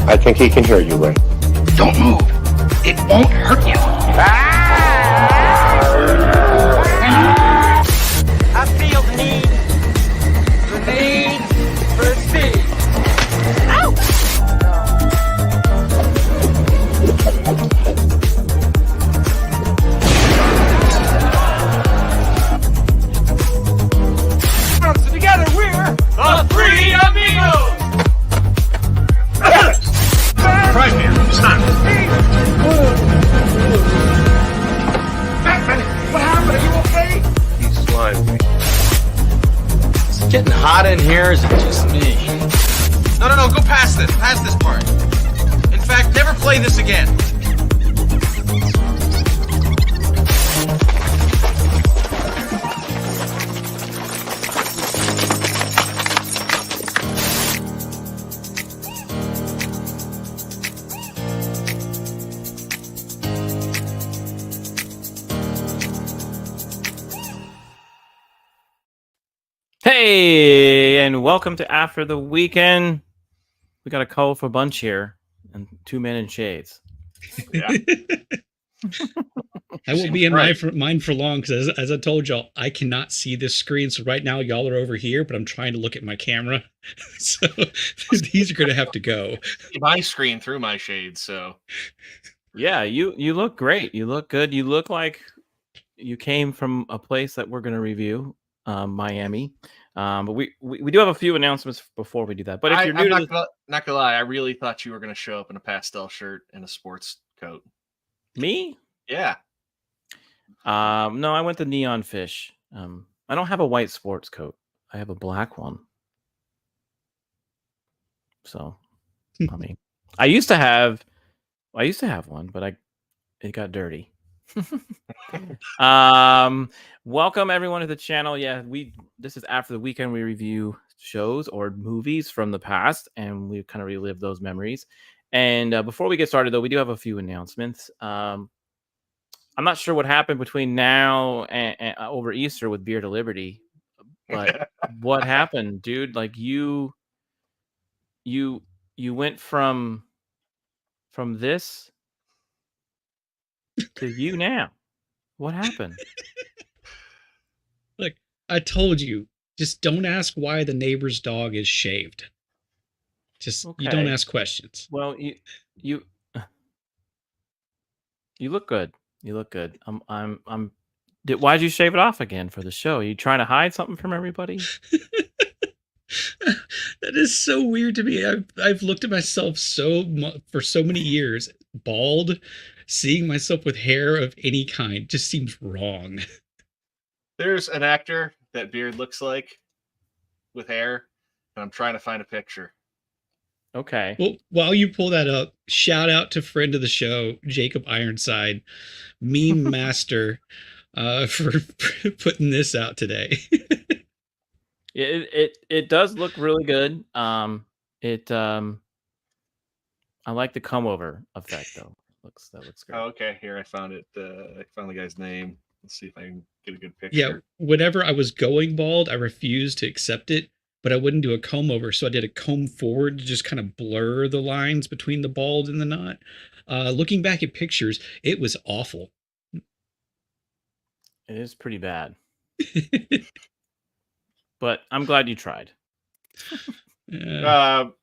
I think he can hear you, Ray. Don't move. It won't hurt you. I feel the need for speed. Ow! So together we're the Three Amigos. Primary, stop. Batman, what happened? Are you okay? He's slimy. It's getting hot in here. Is it just me? No, go past this part. In fact, never play this again. Hey, and welcome to After the Weekend. We got a colorful bunch here, and two men in shades. Yeah. I won't be in mine for long because, as I told y'all, I cannot see this screen. So right now, y'all are over here, but I'm trying to look at my camera. So these are going to have to go. My screen through my shades, so. Yeah, you look great. You look good. You look like you came from a place that we're going to review, Miami. But we do have a few announcements before we do that. But if you're I'm new not gonna lie, I really thought you were gonna show up in a pastel shirt and a sports coat. me, Yeah. no, I went the neon fish. I don't have a white sports coat. I have a black one. So, I mean, I used to have one, but it got dirty. Welcome everyone to the channel. Yeah, this is After the Weekend. We review shows or movies from the past, and we kind of relive those memories. And before we get started, though, we do have a few announcements. I'm not sure what happened between now and over Easter with Beard of Liberty, but what happened, dude? Like you went from this to you now. What happened? Look, I told you, just don't ask why the neighbor's dog is shaved. Just You don't ask questions. Well, you look good. You look good. Why'd you shave it off again for the show? Are you trying to hide something from everybody? That is so weird to me. I've looked at myself for so many years, bald. Seeing myself with hair of any kind just seems wrong. There's an actor that Beard looks like with hair, and I'm trying to find a picture. Okay. Well, while you pull that up, shout out to friend of the show, Jacob Ironside, meme master, for putting this out today. It does look really good. I like the come over effect though. That looks great. Oh, okay, here I found it. I found the guy's name. Let's see if I can get a good picture. Yeah, whenever I was going bald, I refused to accept it, but I wouldn't do a comb over, so I did a comb forward to just kind of blur the lines between the bald and the knot. Looking back at pictures, it was awful. It is pretty bad. But I'm glad you tried.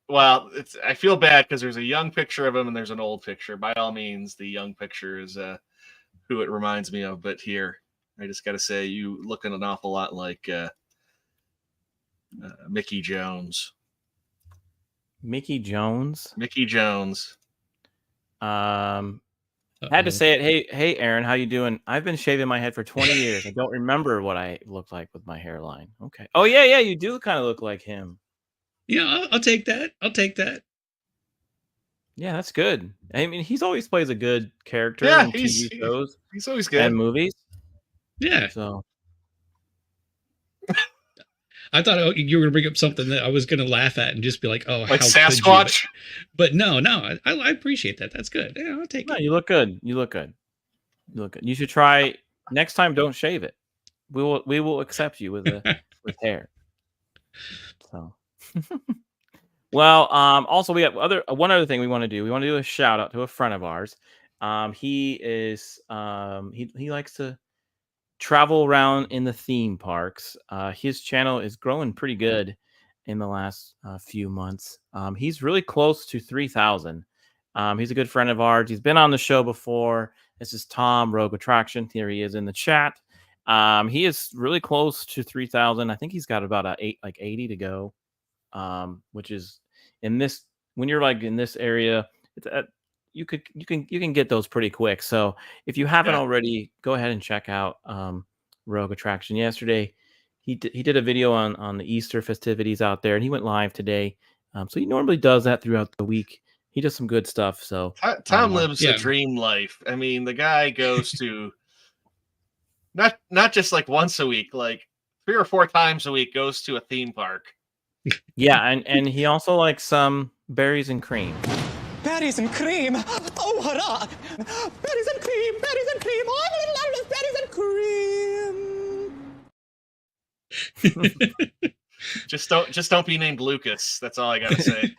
Well, I feel bad because there's a young picture of him and there's an old picture. By all means, the young picture is who it reminds me of. But here, I just got to say, you looking an awful lot like Mickey Jones. Mickey Jones. Mickey Jones. Had to say it. Hey, Aaron, how you doing? I've been shaving my head for 20 years. I don't remember what I looked like with my hairline. Okay. Oh yeah, you do kind of look like him. Yeah, I'll take that. I'll take that. Yeah, that's good. I mean, he's always plays a good character Yeah, in TV shows. He's always good. And movies. Yeah. So I thought you were going to bring up something that I was going to laugh at and just be like, "Oh, like how Sasquatch." But no, I appreciate that. That's good. Yeah, I'll take it. you look good. You look good. You should try next time. Don't shave it. We will accept you with hair. So, Well, also we have one other thing we want to do. We want to do a shout out to a friend of ours. He is he likes to travel around in the theme parks. His channel is growing pretty good in the last few months. He's really close to 3,000. He's a good friend of ours. He's been on the show before. This is Tom Rogue Attraction. Here he is in the chat. He is really close to 3,000. I think he's got about 80 to go. Which is in this, when you're like in this area, it's you can get those pretty quick. So if you haven't already, go ahead and check out Rogue Attraction. Yesterday he did a video on the Easter festivities out there, and he went live today. So he normally does that throughout the week. He does some good stuff. So Tom lives a dream life. I mean, the guy goes to not just like once a week, like 3 or 4 times a week, goes to a theme park. Yeah, and he also likes some berries and cream. Berries and cream. Oh, hurrah! Berries and cream, berries and cream. Oh, I love berries and cream. Just don't be named Lucas. That's all I gotta say.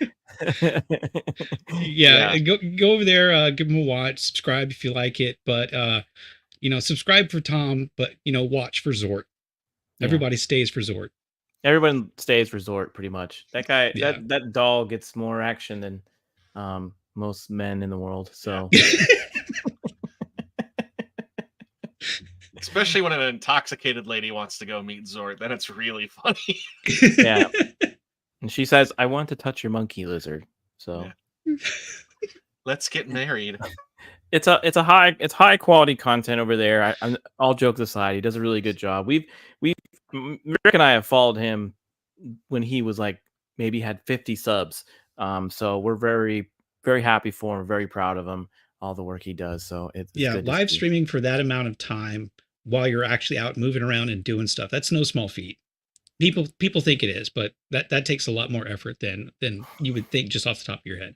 Go over there, give him a watch, subscribe if you like it, but subscribe for Tom, but watch for Zort. Everybody stays for Zort. Everyone stays for Zort pretty much. That guy, that doll gets more action than most men in the world. So especially when an intoxicated lady wants to go meet Zort, then it's really funny. Yeah. And she says, "I want to touch your monkey lizard." So let's get married. It's high quality content over there. I'm all jokes aside, he does a really good job. Rick and I have followed him when he was like maybe had 50 subs. So we're very, very happy for him, very proud of him, all the work he does. So it's good live streaming for that amount of time while you're actually out moving around and doing stuff. That's no small feat. People think it is, but that takes a lot more effort than you would think just off the top of your head.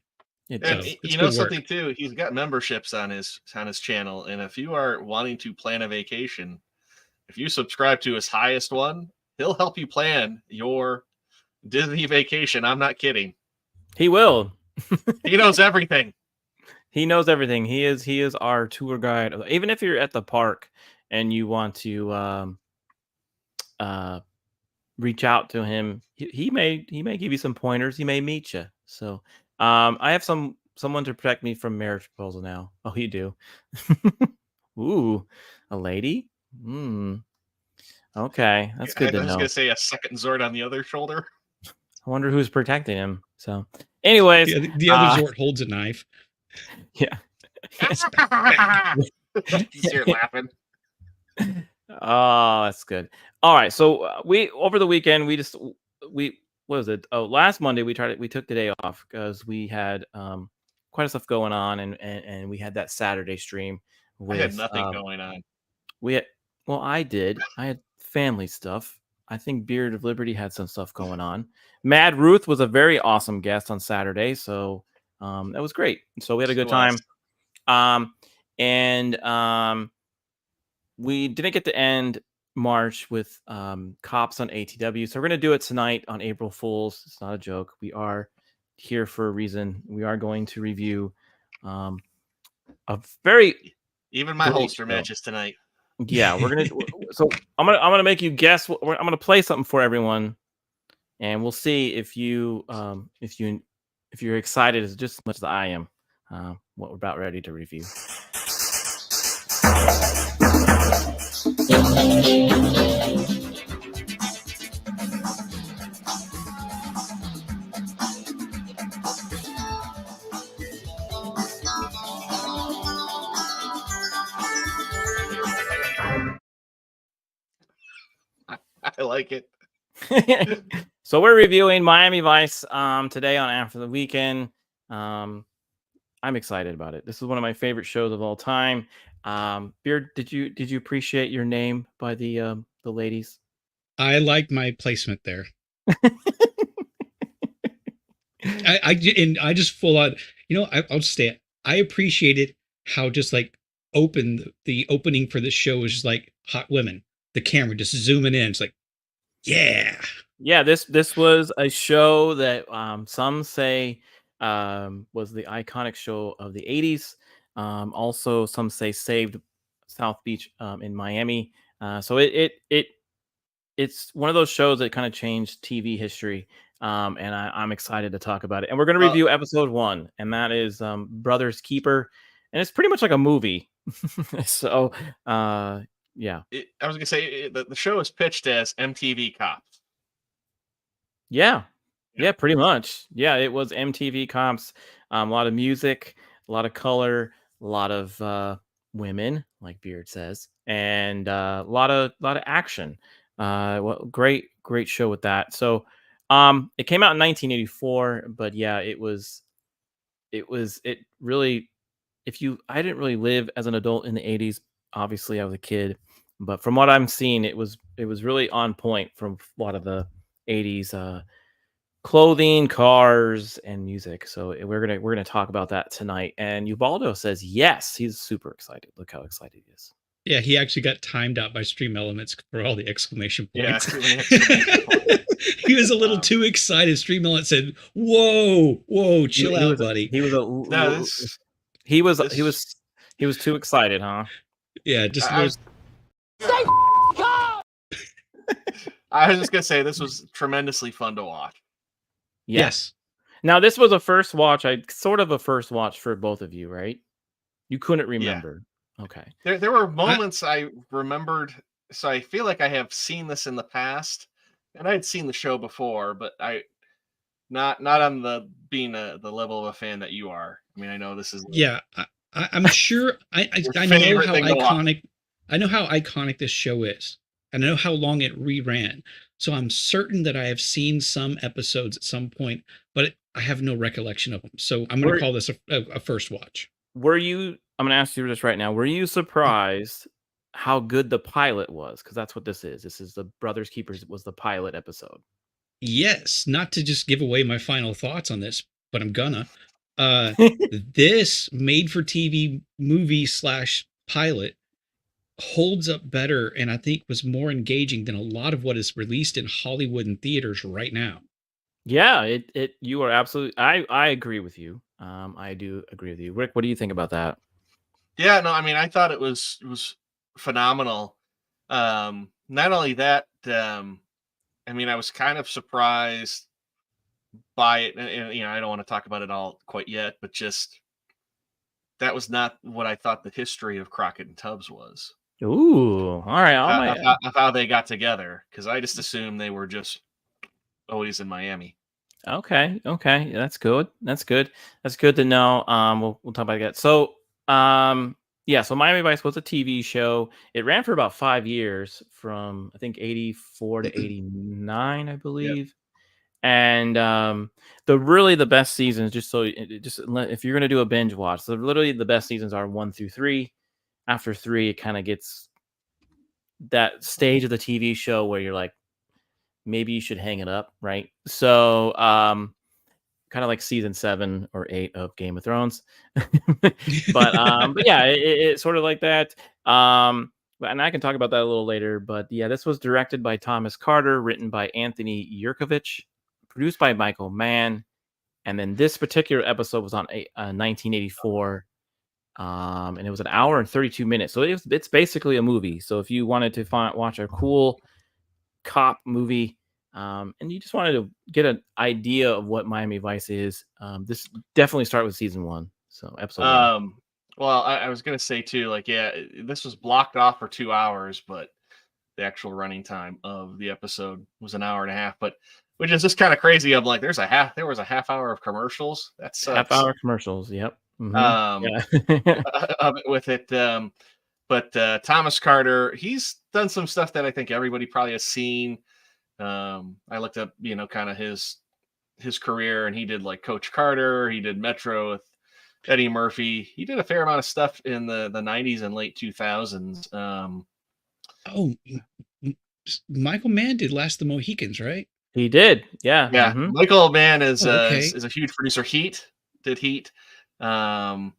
Something too, he's got memberships on his channel, and if you are wanting to plan a vacation, if you subscribe to his highest one, he'll help you plan your Disney vacation. I'm not kidding. He will. He knows everything. He knows everything. He is our tour guide. Even if you're at the park and you want to reach out to him, he may give you some pointers. He may meet you. So I have someone to protect me from marriage proposal now. Oh, you do. Ooh, a lady. Okay, that's good to know. I was gonna say a second Zord on the other shoulder. I wonder who's protecting him. So, anyways, the other Zord holds a knife. Yeah. You're laughing. Oh, that's good. All right, so we over the weekend what was it? Oh, last Monday we took the day off because we had quite a stuff going on, and we had that Saturday stream. I had nothing going on. I had family stuff. I think Beard of Liberty had some stuff going on. Mad Ruth was a very awesome guest on Saturday, so that was great. So we had a good time. We didn't get to end March with Cops on ATW, so we're gonna do it tonight on April Fools. It's not a joke. We are here for a reason. We are going to review a very my holster matches tonight. Yeah, we're gonna. So I'm gonna make you guess. I'm gonna play something for everyone, and we'll see if you're excited as just as much as I am. What we're about ready to review. I like it. So we're reviewing Miami Vice today on After the Weekend. I'm excited about it. This is one of my favorite shows of all time. Beard, did you appreciate your name by the ladies? I like my placement there. I just full on, I'll just say it. I appreciated how just like the opening for the show was just like hot women. The camera just zooming in. It's like, yeah. Yeah, this was a show that some say was the iconic show of the 80s. Also, some say saved South Beach in Miami. So it's one of those shows that kind of changed TV history. And I'm excited to talk about it. And we're going to review episode 1, and that is Brothers Keeper, and it's pretty much like a movie. So yeah. I was gonna say the show is pitched as MTV Cops. Yeah. Yeah, pretty much. Yeah, it was MTV Cops. A lot of music, a lot of color, a lot of women, like Beard says, and a lot of action. Well, great show with that. So, it came out in 1984, but yeah, it really. If you, I didn't really live as an adult in the 80s. Obviously, I was a kid, but from what I'm seeing, it was really on point from a lot of the 80s. Clothing, cars, and music. So we're gonna talk about that tonight. And Ubaldo says yes, he's super excited. Look how excited he is. Yeah, he actually got timed out by Stream Elements for all the exclamation points. Yeah, he was a little too excited. Stream Elements said, "Whoa, chill out, buddy." He was too excited, huh? Yeah, just I was just gonna say this was tremendously fun to watch. Yes. Now this was a first watch. Sort of a first watch for both of you, right? You couldn't remember. Yeah. Okay. There were moments I remembered, so I feel like I have seen this in the past, and I'd seen the show before, but not on the level of a fan that you are. I mean, I know this is I'm sure I know how iconic this show is. I know how long it reran. So I'm certain that I have seen some episodes at some point, but I have no recollection of them. So I'm going to call this a first watch. I'm going to ask you this right now. Were you surprised how good the pilot was? Because that's what this is. This is the Brothers Keepers. It was the pilot episode. Yes. Not to just give away my final thoughts on this, but I'm gonna. This made-for-TV movie / pilot holds up better, and I think was more engaging than a lot of what is released in Hollywood and theaters right now. Yeah, you are absolutely. I agree with you. I do agree with you, Rick. What do you think about that? Yeah, no, I mean, I thought it was phenomenal. Not only that, I mean, I was kind of surprised by it, and you know, I don't want to talk about it all quite yet, but just that was not what I thought the history of Crockett and Tubbs was. Ooh, all right. Of how they got together, because I just assumed they were just always in Miami. Okay, that's good. That's good to know. We'll talk about that. So, yeah. So Miami Vice was a TV show. It ran for about 5 years, from I think 84 to 89, I believe. Yep. And the best seasons, if you're gonna do a binge watch, so literally the best seasons are 1 through 3. After 3, it kind of gets that stage of the TV show where you're like, maybe you should hang it up, right? So, kind of like season 7 or 8 of Game of Thrones, but yeah, it's sort of like that. And I can talk about that a little later. But yeah, this was directed by Thomas Carter, written by Anthony Yerkovich, produced by Michael Mann, and then this particular episode was on 1984. And it was 1 hour and 32 minutes. So it's basically a movie. So if you wanted to watch a cool cop movie, and you just wanted to get an idea of what Miami Vice is, this definitely start with season 1. So episode 1. Well, I was gonna say too, like, yeah, this was blocked off for 2 hours, but the actual running time of the episode was 1.5 hours. But which is just kind of crazy. I'm like, there was a half hour of commercials. That's half-hour commercials. Yep. With it. But Thomas Carter, he's done some stuff that I think everybody probably has seen. I looked up, you know, kind of his career, and he did like Coach Carter. He did Metro with Eddie Murphy. He did a fair amount of stuff in the 90s and late 2000s. Michael Mann did Last of the Mohicans, right? He did. Yeah. Yeah. Mm-hmm. Michael Mann is a huge producer. Did Heat. Now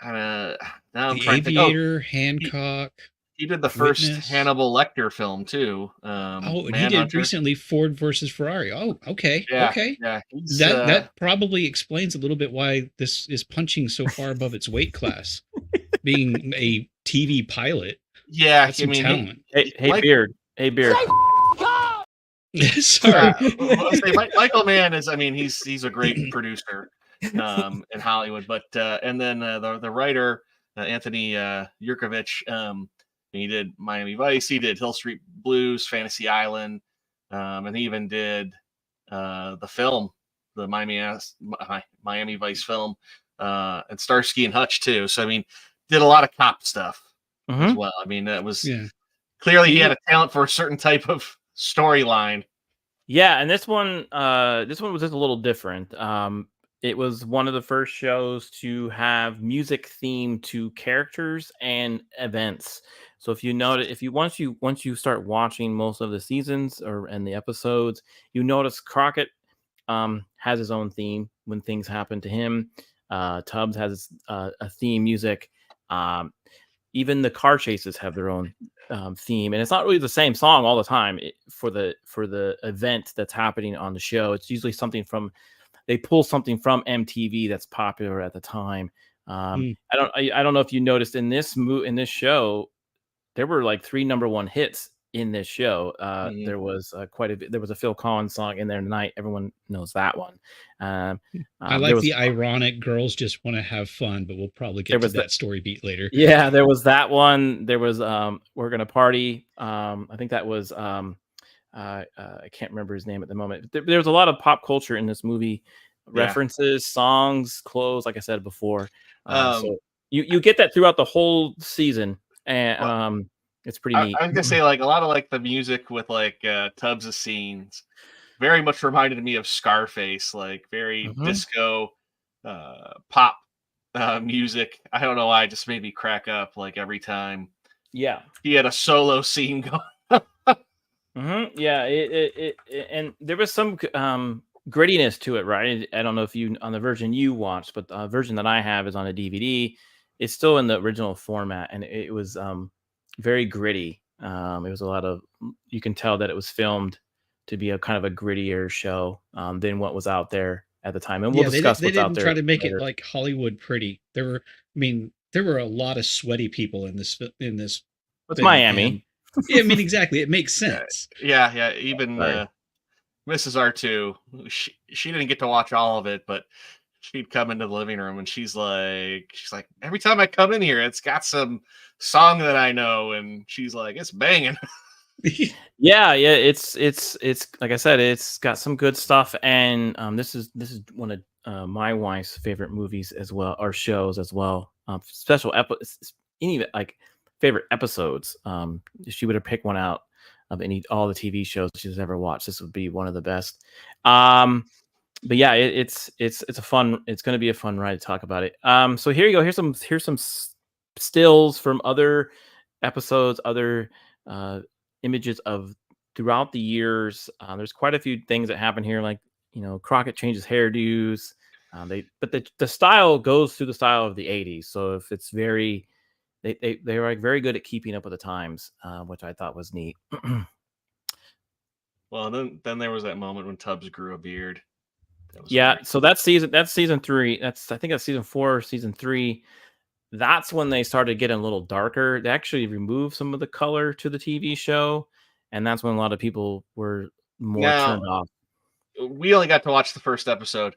I'm The Aviator, Hancock. He did the first Witness. Hannibal Lecter film too. Oh, and he did Manhunter. recently Ford versus Ferrari. Oh, okay. Yeah, Okay. yeah. That probably explains a little bit why this is punching so far above its weight class. Being a TV pilot. Yeah, That's some talent. Hey, Beard. Hey, Beard. Sorry. Michael Mann is. I mean, he's a great producer in Hollywood. But and then the writer Anthony Yerkovich. He did Miami Vice. He did Hill Street Blues, Fantasy Island, and he even did the film, the Miami Vice film, and Starsky and Hutch too. So I mean, did a lot of cop stuff as well. I mean, that was clearly he had a talent for a certain type of storyline. Yeah, and this one was just a little different. It was one of the first shows to have music themed to characters and events. So if you notice, once you start watching most of the seasons and the episodes, you notice Crockett has his own theme when things happen to him. Tubbs has a theme music. Even the car chases have their own theme, and it's not really the same song all the time for the event that's happening on the show. It's usually they pull something from MTV that's popular at the time. I don't know if you noticed in this show, there were like 3 number 1 hits in this show. There was there was a Phil Collins song in there tonight. Everyone knows that one. I like the ironic "Girls Just Want to Have Fun," but we'll probably get to that story beat later. Yeah, there was that one. There was "We're Gonna Party." I think that was I can't remember his name at the moment. There's a lot of pop culture in this movie, references, songs, clothes. Like I said before, so you get that throughout the whole season, and it's pretty neat. I was gonna say, like, a lot of like the music with like Tubbs' scenes very much reminded me of Scarface, like very disco pop music. I don't know why, it just made me crack up like every time. Yeah, he had a solo scene going. Yeah, it and there was some grittiness to it, right? I don't know if you on the version you watched, but the version that I have is on a DVD. It's still in the original format, and it was very gritty. It was a lot of, you can tell that it was filmed to be a kind of a grittier show than what was out there at the time. And we'll discuss what's out there. They didn't try to make it like Hollywood pretty. There were a lot of sweaty people in this. It's Miami. Yeah, I mean, exactly. It makes sense. Yeah. Even Mrs. R2, she didn't get to watch all of it, but she'd come into the living room and she's like, every time I come in here, it's got some song that I know, and she's like, it's banging. Yeah. It's like I said, it's got some good stuff, and this is one of my wife's favorite movies as well, or shows as well. Special episodes, any like favorite episodes. She would have picked one out of all the TV shows she's ever watched. This would be one of the best. But yeah, it's going to be a fun ride to talk about it. So here you go. Here's some stills from other episodes, other images of throughout the years. There's quite a few things that happen here, like, Crockett changes hairdos. But the style goes through the style of the 80s. So if it's very, they're like very good at keeping up with the times, which I thought was neat. Well, then there was that moment when Tubbs grew a beard. So that's season 3. I think that's season 4, season 3. That's when they started getting a little darker. They actually removed some of the color to the TV show, and that's when a lot of people were more turned off. We only got to watch the first episode.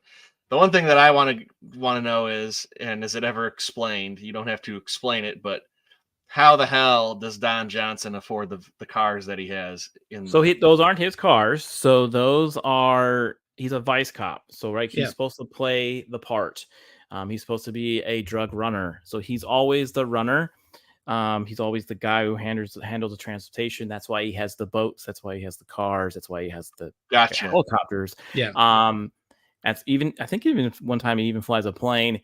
The one thing that I want to know is it ever explained? You don't have to explain it, but how the hell does Don Johnson afford the cars that he has? Those aren't his cars. So those are. He's a vice cop. So, right, he's supposed to play the part. He's supposed to be a drug runner. So he's always the runner. He's always the guy who handles the transportation. That's why he has the boats. That's why he has the cars. That's why he has the helicopters. Yeah. I think even one time he even flies a plane.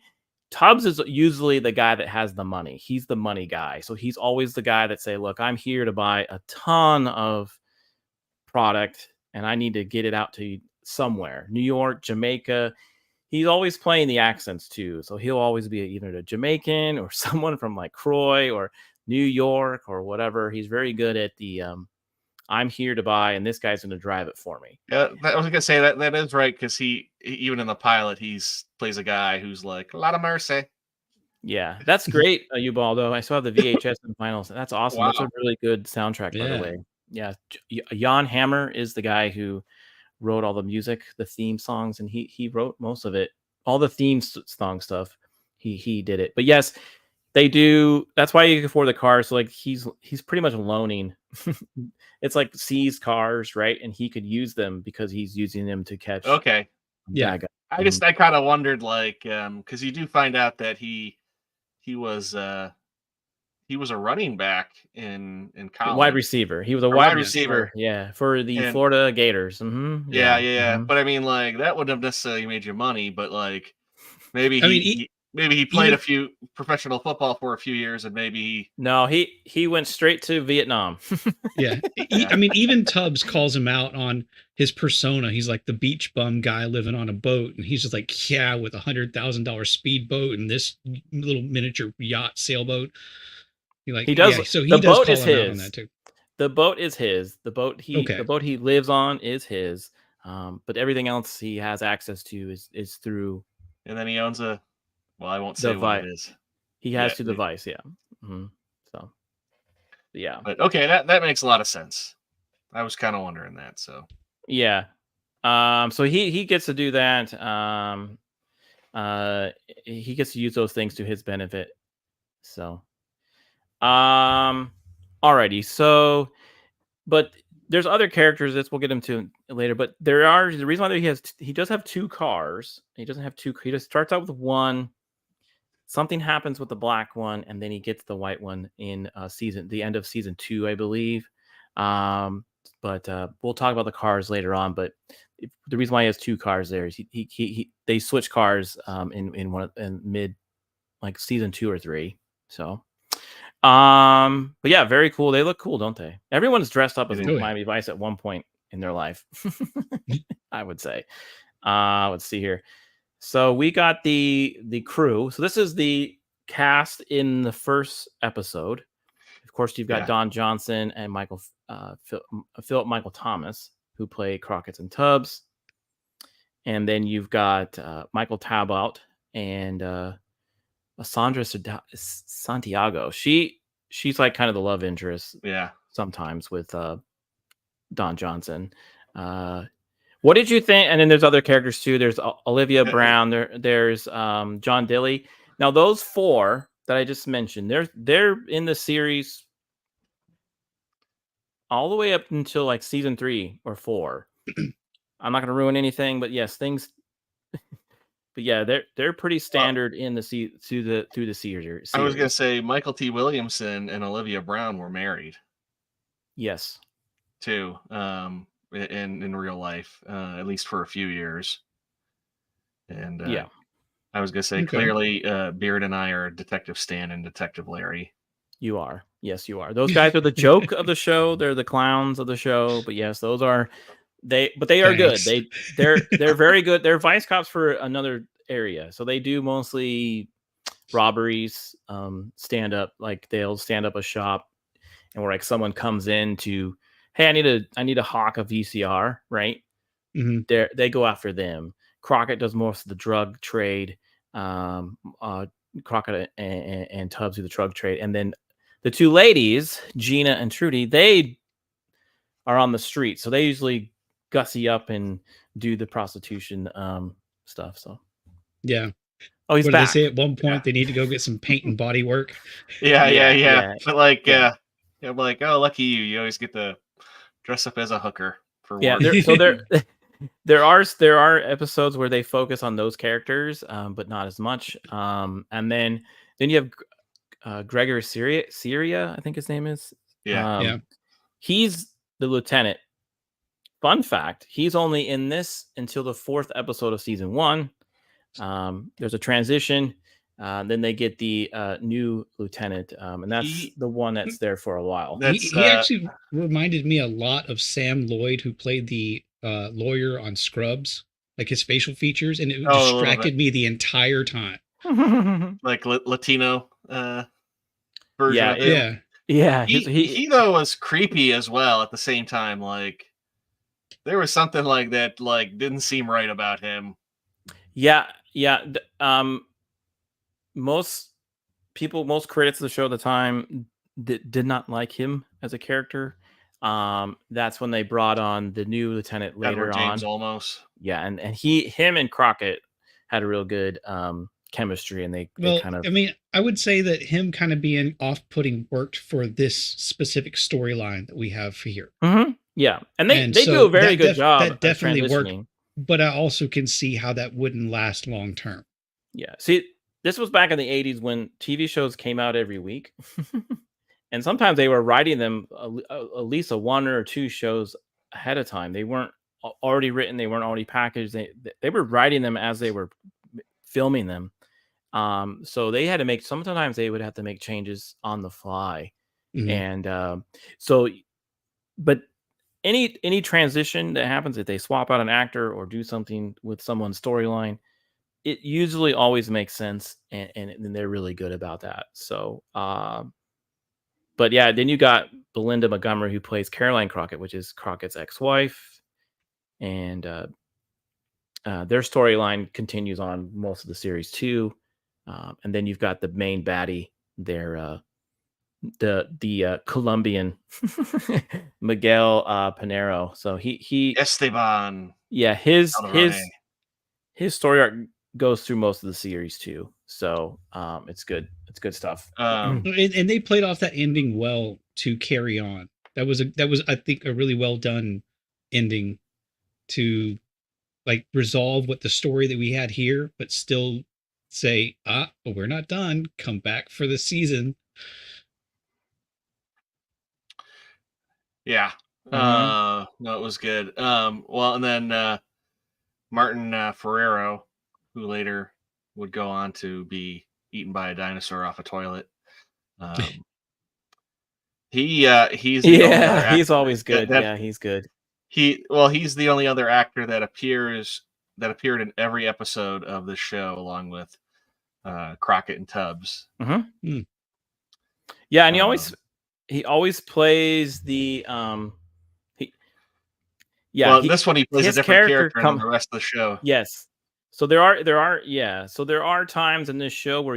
Tubbs is usually the guy that has the money. He's the money guy. So he's always the guy that say, look, I'm here to buy a ton of product and I need to get it out to you somewhere. New York, Jamaica. He's always playing the accents too. So he'll always be either a Jamaican or someone from like Croy, or New York or whatever. He's very good at the I'm here to buy, and this guy's going to drive it for me. Yeah, I was gonna say that is right because he even in the pilot plays a guy who's like a lot of mercy. Yeah, that's great, Ubaldo. I saw the VHS and finals. That's awesome. Wow. That's a really good soundtrack, by the way. Yeah, Jan Hammer is the guy who wrote all the music, the theme songs, and he wrote most of it. All the theme song stuff, he did it. But yes, they do. That's why you can afford the cars. So like he's pretty much loaning. It's like seized cars, right? And he could use them because he's using them to catch. Okay. Yeah. I kind of wondered because you do find out that he was a running back in college. Wide receiver. He was a wide receiver. Yeah, for the Florida Gators. Mm-hmm. Yeah. Mm-hmm. But I mean, like that wouldn't have necessarily made you money, but like maybe he played a few professional football for a few years, and maybe he went straight to Vietnam. Yeah. I mean, even Tubbs calls him out on his persona. He's like the beach bum guy living on a boat, and he's just like, yeah, with $100,000 speedboat and this little miniature yacht sailboat. He does. Yeah, so he does boat call is him out on his. that too. The boat is his. The boat he lives on is his. But everything else he has access to is through. And then he owns I won't say what it is. He has to device, yeah. Mm-hmm. So, yeah. But okay, that makes a lot of sense. I was kind of wondering that. So yeah. So he gets to do that. He gets to use those things to his benefit. So, alrighty. So, but there's other characters that we'll get into later. But the reason why he does have two cars. He doesn't have two. He just starts out with one. Something happens with the black one, and then he gets the white one in the end of season 2, I believe. But we'll talk about the cars later on. But the reason why he has two cars there is they switch cars in mid like season 2 or 3. So, but yeah, very cool. They look cool, don't they? Everyone's dressed up as Miami Vice at one point in their life, I would say. Let's see here. So we got the crew. So this is the cast in the first episode. Of course, you've got Don Johnson and Philip Michael Thomas, who play Crockett and Tubbs. And then you've got Michael Talbot and Sandra Santiago. She's like kind of the love interest. Yeah. Sometimes with Don Johnson. What did you think? And then there's other characters too. There's Olivia Brown. There's John Dilly. Now those 4 that I just mentioned, they're in the series all the way up until like season 3 or 4. I'm not going to ruin anything, but yes, things. But yeah, they're pretty standard in the through the series. I was going to say Michael T. Williamson and Olivia Brown were married. Yes. Too. In real life, at least for a few years. And I was gonna say clearly Beard and I are Detective Stan and Detective Larry. You are. Yes, you are. Those guys are the joke of the show. They're the clowns of the show. But yes, those are they are good. They're very good. They're vice cops for another area. So they do mostly robberies, stand up, like they'll stand up a shop and where like someone comes in to, hey, I need to hawk a VCR, right? Mm-hmm. They go after them. Crockett does most of the drug trade. Crockett and Tubbs do the drug trade, and then the 2 ladies, Gina and Trudy, they are on the street, so they usually gussy up and do the prostitution stuff. So yeah. Oh, he's what back. Did they say at one point they need to go get some paint and body work? Yeah. But like, I'm like, oh, lucky you! You always get to dress up as a hooker for work. Yeah, there are episodes where they focus on those characters, but not as much. And then you have Gregory Syria, I think his name is. Yeah. He's the lieutenant. Fun fact: he's only in this until the 4th episode of season 1. There's a transition. Then they get the new lieutenant, and that's the one that's there for a while. He actually reminded me a lot of Sam Lloyd, who played the lawyer on Scrubs, like his facial features, and it distracted me the entire time. Like Latino version of him. Yeah. He though was creepy as well at the same time. Like there was something like that, like didn't seem right about him. Yeah. Most critics of the show at the time did not like him as a character. That's when they brought on the new lieutenant later Edward James on. Olmos. Yeah, and him and Crockett had a real good chemistry, and they kind of. I mean, I would say that him kind of being off-putting worked for this specific storyline that we have here. Mm-hmm. Yeah, and they do a very good job. That definitely worked, but I also can see how that wouldn't last long term. Yeah, see, this was back in the 80s when TV shows came out every week. And sometimes they were writing them at least a 1 or 2 shows ahead of time. They weren't already written. They weren't already packaged. They were writing them as they were filming them. So they had to make, sometimes they would have to make changes on the fly. Mm-hmm. And but any transition that happens, if they swap out an actor or do something with someone's storyline, it usually always makes sense. And they're really good about that. So, but yeah, then you got Belinda Montgomery, who plays Caroline Crockett, which is Crockett's ex-wife. And their storyline continues on most of the series too. And then you've got the main baddie there, the Colombian Miguel Pinero. So he Esteban. Yeah, his story arc goes through most of the series too. So it's good. It's good stuff. And they played off that ending well to carry on. That was I think a really well done ending to like resolve what the story that we had here, but still say, but we're not done. Come back for the season. Yeah. No, it was good. Well, and then Martin Ferrero, who later would go on to be eaten by a dinosaur off a toilet. He's always good. He's good. He's the only other actor that appeared in every episode of the show, along with Crockett and Tubbs. Mm-hmm. Yeah, and he always plays the this one he plays a different character than the rest of the show. Yes. So there are times in this show where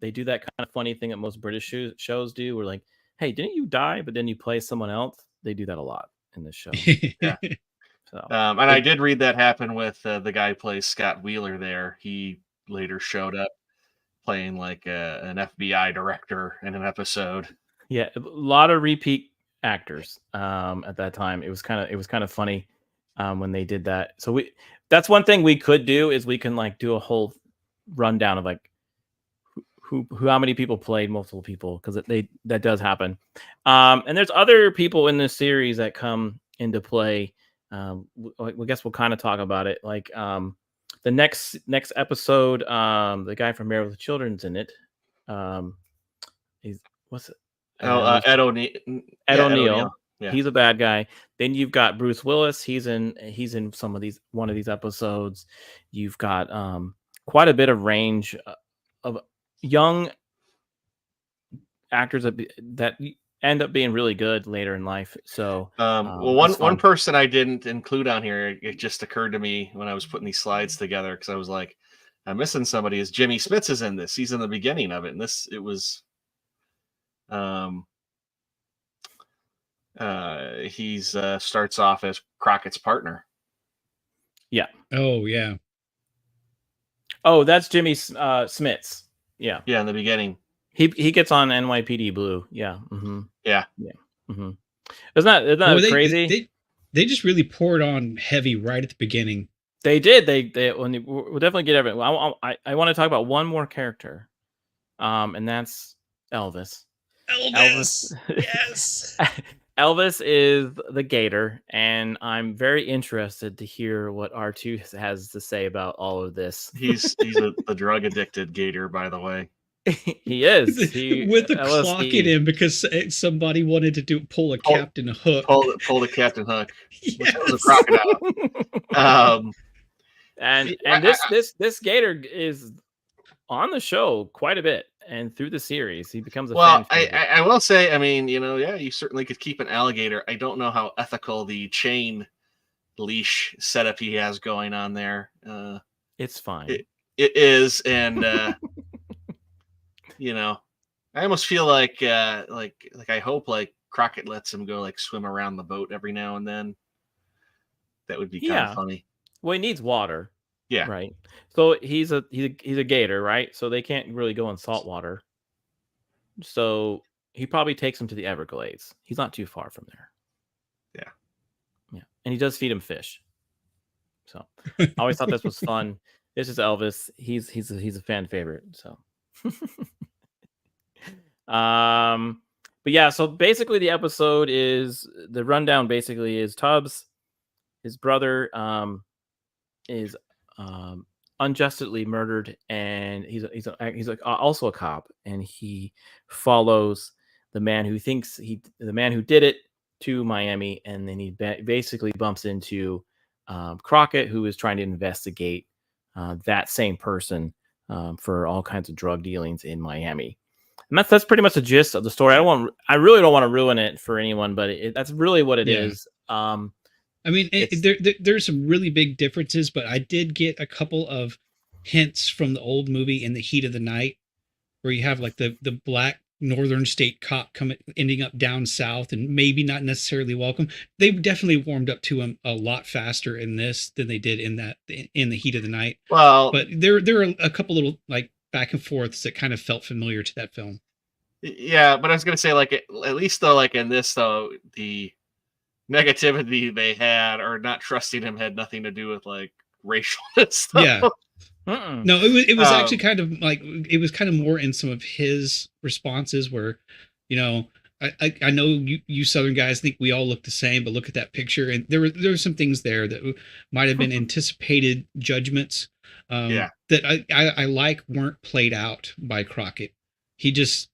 they do that kind of funny thing that most British shows do. Where like, hey, didn't you die? But then you play someone else. They do that a lot in this show. Yeah. So, and I did read that happen with the guy who plays Scott Wheeler there. He later showed up playing like an FBI director in an episode. Yeah, a lot of repeat actors at that time. It was kind of funny when they did that. So that's one thing we could do is we can like do a whole rundown of like who how many people played multiple people, because that does happen. And there's other people in this series that come into play. I guess we'll kind of talk about it. Like the next episode, the guy from Married with Children's in it. Ed O'Neill. Ed O'Neill. Yeah. He's a bad guy. Then you've got Bruce Willis. He's in one of these episodes. You've got quite a bit of range of young actors that end up being really good later in life. So one person I didn't include on here, it just occurred to me when I was putting these slides together, because I was like, I'm missing somebody, is Jimmy Smits is in this. He's in the beginning of it. And he's starts off as Crockett's partner. Yeah. Oh yeah. Oh, that's Jimmy Smits. Yeah. Yeah, in the beginning. He gets on NYPD Blue. Yeah. Mm-hmm. Yeah. Yeah. Mm-hmm. Isn't that crazy? They just really poured on heavy right at the beginning. They did. We'll definitely get everything. I want to talk about one more character, and that's Elvis. Elvis. Yes. Elvis is the Gator, and I'm very interested to hear what R2 has to say about all of this. He's the drug addicted Gator, by the way. He is. With the clock in him because somebody wanted to pull a Captain Hook. Pull the Captain Hook. Yes. Which was a crocodile. And this Gator is on the show quite a bit. and through the series, he becomes a Well, fan favorite. I will say, I mean, yeah, you certainly could keep an alligator. I don't know how ethical the chain leash setup he has going on there. It's fine. It is, and I almost feel like I hope like Crockett lets him go like swim around the boat every now and then. That would be kind of funny. Well, he needs water. Yeah. Right. So he's a gator, right? So they can't really go in salt water. So he probably takes him to the Everglades. He's not too far from there. Yeah. And he does feed him fish. So I always thought this was fun. This is Elvis. He's a fan favorite. So but yeah, so basically the episode is the rundown basically is Tubbs, his brother, is unjustly murdered, and he's also a cop, and he follows the man who did it to Miami, and then he basically bumps into Crockett, who is trying to investigate that same person for all kinds of drug dealings in Miami. And that's pretty much the gist of the story. I really don't want to ruin it for anyone, but that's really what it is. I mean, there's some really big differences, but I did get a couple of hints from the old movie In the Heat of the Night, where you have like the black northern state cop ending up down south and maybe not necessarily welcome. They definitely warmed up to him a lot faster in this than they did in the Heat of the Night. Well, but there are a couple little like back and forths that kind of felt familiar to that film. Yeah, but I was gonna say like at least though, like in this though, the negativity they had or not trusting him had nothing to do with like racial stuff. Yeah. No, it was actually kind of like it was kind of more in some of his responses where, I know you Southern guys think we all look the same, but look at that picture, and there were some things there that might have been anticipated judgments that I like weren't played out by Crockett. He just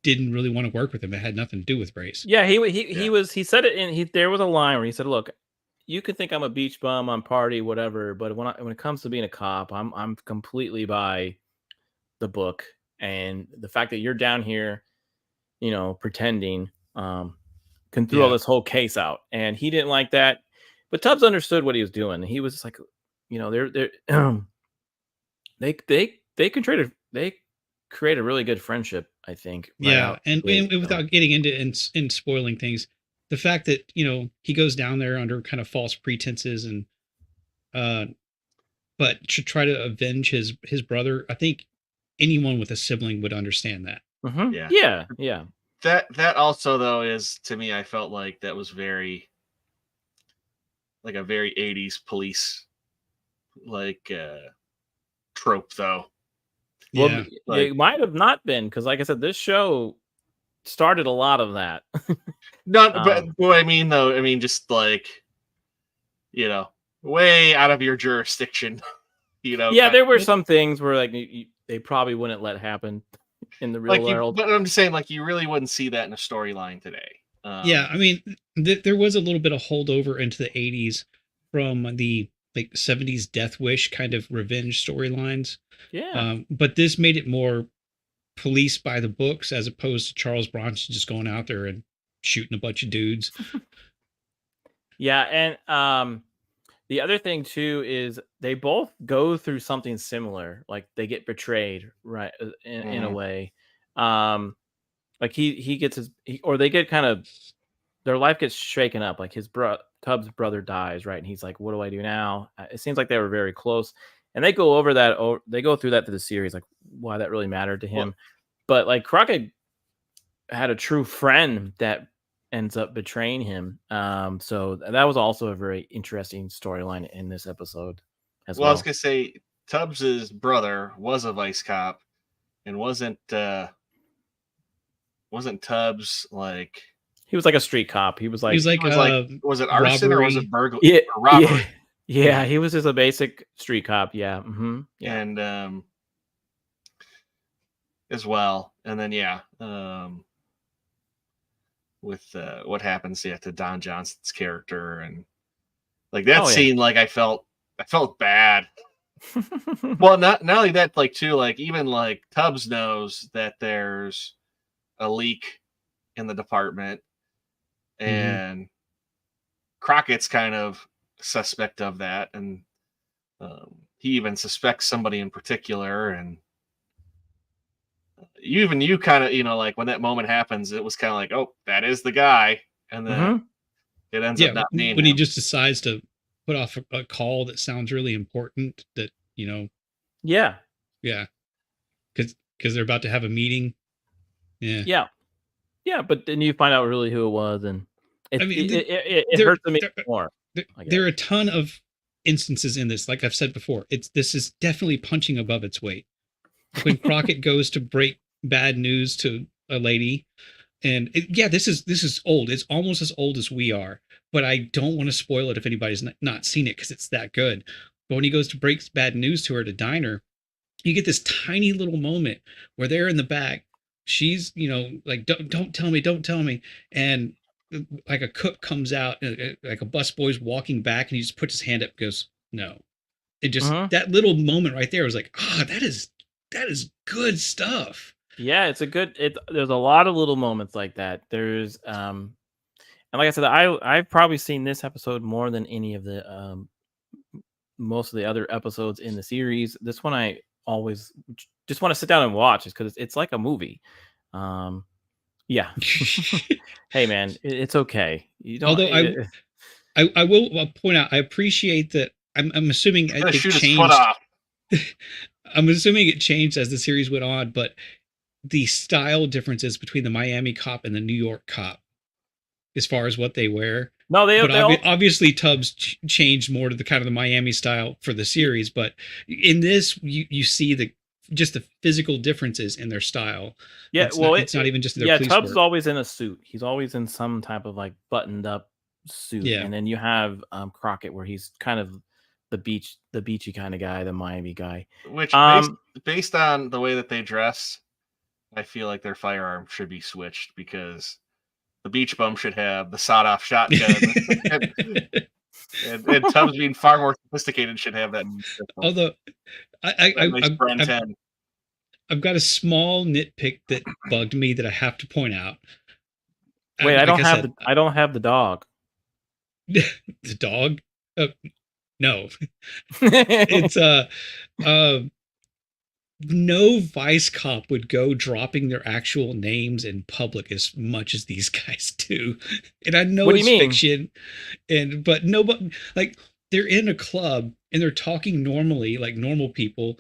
didn't really want to work with him. It had nothing to do with race. Yeah, he said it there was a line where he said, "Look, you could think I'm a beach bum, I'm party, whatever, but when it comes to being a cop, I'm completely by the book, and the fact that you're down here, pretending, can throw all this whole case out." And he didn't like that, but Tubbs understood what he was doing. He was just like, they create a really good friendship, I think. And without getting into and spoiling things, the fact that he goes down there under kind of false pretenses and but to try to avenge his brother, I think anyone with a sibling would understand that. Yeah. That also though is, to me, I felt like that was very like a very 80s police like trope though. Well, it might have not been, because like I said, this show started a lot of that. But what I mean though, just like, way out of your jurisdiction, Yeah, there were some things where like they probably wouldn't let happen in the real world. But I'm just saying, like, you really wouldn't see that in a storyline today. There was a little bit of holdover into the 80s from the like 70s Death Wish kind of revenge storylines. Yeah. But this made it more police by the books as opposed to Charles Bronson just going out there and shooting a bunch of dudes. Yeah, and the other thing too is they both go through something similar. Like they get betrayed, right? In a way. Like he gets they get kind of, their life gets shaken up. Like Tubbs' brother dies, right? And he's like, what do I do now? It seems like they were very close. And they go over that. They go through that to the series, like why that really mattered to him. But like Crockett had a true friend that ends up betraying him. So that was also a very interesting storyline in this episode as well. I was gonna say Tubbs's brother was a vice cop, and wasn't Tubbs like? He was like a street cop. He was like was it arson robbery. or was it burglary? Yeah, robbery. Yeah, he was just a basic street cop. Yeah. Mm-hmm. Yeah. And as well. And then with what happens to Don Johnson's character, and like that scene, like I felt bad Well, not only that, like too, like even like Tubbs knows that there's a leak in the department, and Crockett's kind of suspect of that, and he even suspects somebody in particular. And you kind of, like when that moment happens, it was kind of like, oh, that is the guy, and then it ends up not being when him. he just decides to put off a call that sounds really important, that Yeah. because they're about to have a meeting. Yeah, but then you find out really who it was, and it there- hurts me there- more. There are a ton of instances in this. Like I've said before, this is definitely punching above its weight. When Crockett goes to break bad news to a lady, and this is old. It's almost as old as we are, but I don't want to spoil it if anybody's not seen it because it's that good. But when he goes to break bad news to her at a diner, you get this tiny little moment where they're in the back. She's, like, don't tell me. And like a cook comes out, like a busboy's walking back, and he just puts his hand up and goes, no. It just, that little moment right there was like, that is good stuff. Yeah, there's a lot of little moments like that. There's and like I said, I've probably seen this episode more than any of the most of the other episodes in the series. This one I always just want to sit down and watch, is because it's like a movie. Yeah. Hey man, it's okay. You don't. Although I will point out, I appreciate that. I'm assuming it changed. I'm assuming it changed as the series went on, but the style differences between the Miami cop and the New York cop, as far as what they wear. No, obviously Tubbs changed more to the kind of the Miami style for the series, but in this you see the physical differences in their style. Yeah, it's not even just their police Tubbs work. is always in a suit. He's always in some type of like buttoned up suit. Yeah. And then you have Crockett, where he's kind of the beachy kind of guy, the Miami guy. Which based on the way that they dress, I feel like their firearm should be switched, because the beach bum should have the sawed-off shotgun, and Tubbs, being far more sophisticated, should have that. Although I've got a small nitpick that bugged me that I have to point out. Wait, I don't have the dog. The dog? No. It's no vice cop would go dropping their actual names in public as much as these guys do. And I know it's fiction, but nobody, like, they're in a club and they're talking normally, like normal people,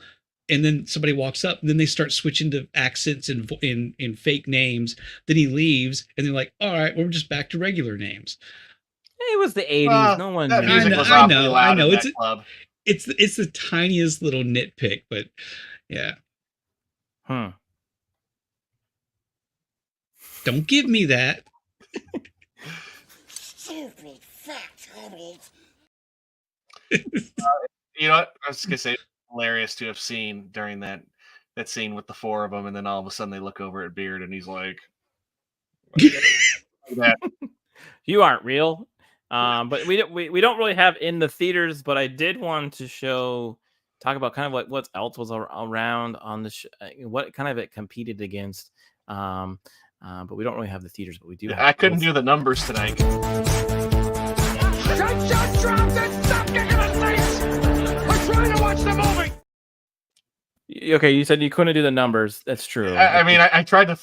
and then somebody walks up and then they start switching to accents and in fake names. Then he leaves and they're like, all right, we're just back to regular names. It was the 80s. No one. I know. It's the tiniest little nitpick, but yeah. Don't give me that. Stupid fact, homies. You know what? I was just gonna say, hilarious to have seen during that scene with the four of them, and then all of a sudden they look over at Beard, and he's like, "You aren't real." But we don't really have in the theaters. But I did want to talk about kind of like what else was around on the what kind of it competed against. But we don't really have the theaters. But we do. I couldn't do the numbers tonight. Shut your drums and stop kicking us face! We're trying to watch the movie! Okay, you said you couldn't do the numbers. That's true. I mean, I tried to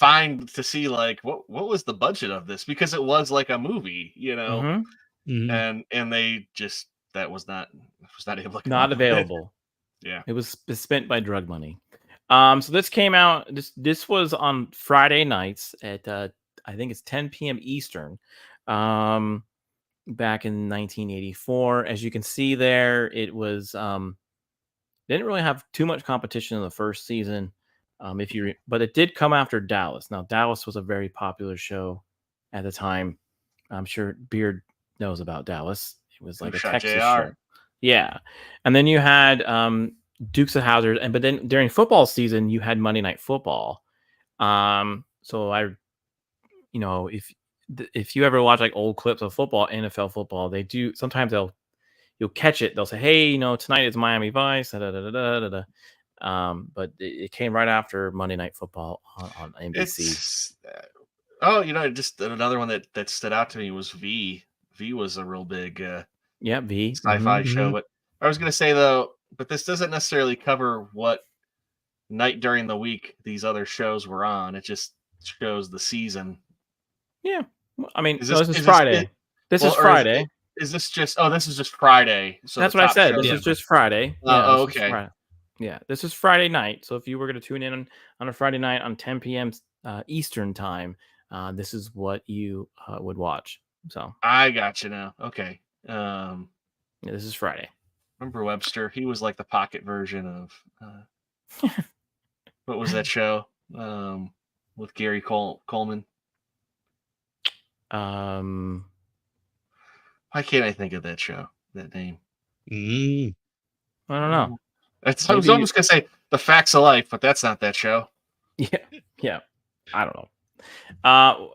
see like what was the budget of this, because it was like a movie, and they just was not able to not available. Yeah, it was spent by drug money. So this came out. This was on Friday nights at I think it's 10 p.m. Eastern. Back in 1984, as you can see there, it was didn't really have too much competition in the first season. But it did come after Dallas. Now Dallas was a very popular show at the time. I'm sure Beard knows about Dallas. It was like a Texas show. Yeah. And then you had Dukes of Hazzard, but then during football season you had Monday Night Football. So if you ever watch like old clips of football, NFL football, they do sometimes they'll you'll catch it. They'll say, "Hey, tonight is Miami Vice." But it came right after Monday Night Football on NBC. Just another one that stood out to me was V. V was a real big V sci-fi show. But I was going to say though, but this doesn't necessarily cover what night during the week these other shows were on. It just shows the season. Yeah, I mean, this is Friday. This is Friday. Is this just? Oh, this is just Friday. So that's what I said. This is just Friday. Okay. Yeah, this is Friday night. So if you were going to tune in on a Friday night on 10 p.m. Eastern time, this is what you would watch. So I got you now. Okay. This is Friday. Remember Webster? He was like the pocket version of what was that show with Gary Coleman? Why can't I think of that show? That name? I don't know. I was almost gonna say The Facts of Life, but that's not that show. Yeah. I don't know.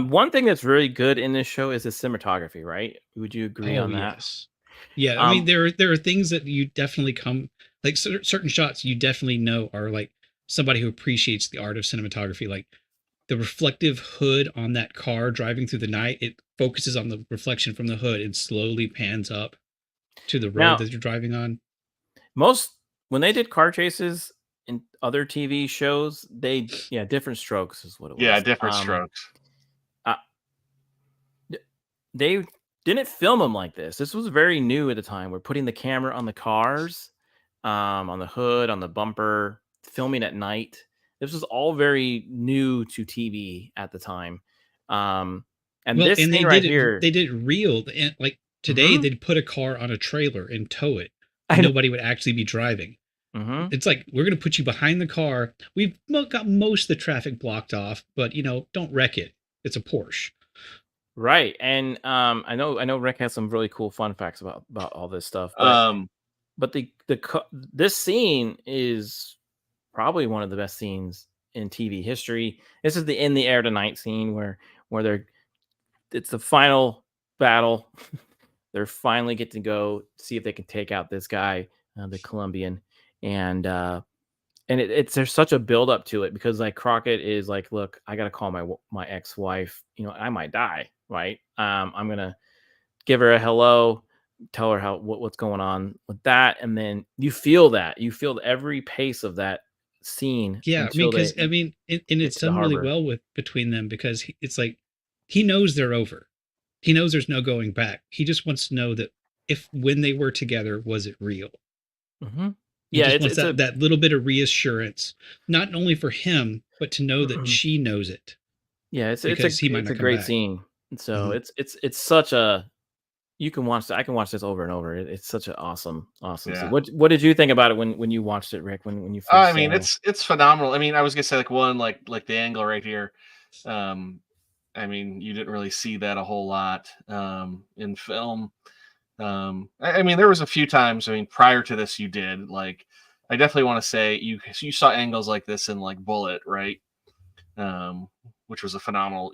One thing that's really good in this show is the cinematography, right? Would you agree on that? Yes. Yeah, I mean, there are things that you definitely like certain shots you definitely know are like somebody who appreciates the art of cinematography, like the reflective hood on that car driving through the night. It focuses on the reflection from the hood and slowly pans up to the road that you're driving on. When they did car chases in other TV shows, different strokes is what it was. Yeah, different strokes. They didn't film them like this. This was very new at the time. We're putting the camera on the cars, on the hood, on the bumper, filming at night. This was all very new to TV at the time. They did it real. Like today, they'd put a car on a trailer and tow it. Nobody would actually be driving. It's like, we're going to put you behind the car. We've got most of the traffic blocked off, but don't wreck it. It's a Porsche. Right. And I know Rick has some really cool fun facts about all this stuff. But this scene is probably one of the best scenes in TV history. This is the In the Air Tonight scene where it's the final battle. They're finally get to go see if they can take out this guy, the Colombian, and there's such a build up to it because like Crockett is like, look, I got to call my ex-wife. I might die, right? I'm gonna give her a hello, tell her what's going on with that, and then you feel every pace of that scene. Yeah, it's done really well between them because it's like he knows they're over. He knows there's no going back. He just wants to know that when they were together, was it real? Yeah, it's that little bit of reassurance, not only for him, but to know that she knows it. Yeah, it's a great scene. So it's such a I can watch this over and over. It's such an awesome scene. What did you think about it when you watched it, Rick? When you first it's phenomenal. I mean, I was gonna say like one like the angle right here. I mean, you didn't really see that a whole lot in film. I mean, there was a few times. I mean, prior to this, you did like. I definitely want to say you saw angles like this in like Bullet, right? Which was a phenomenal,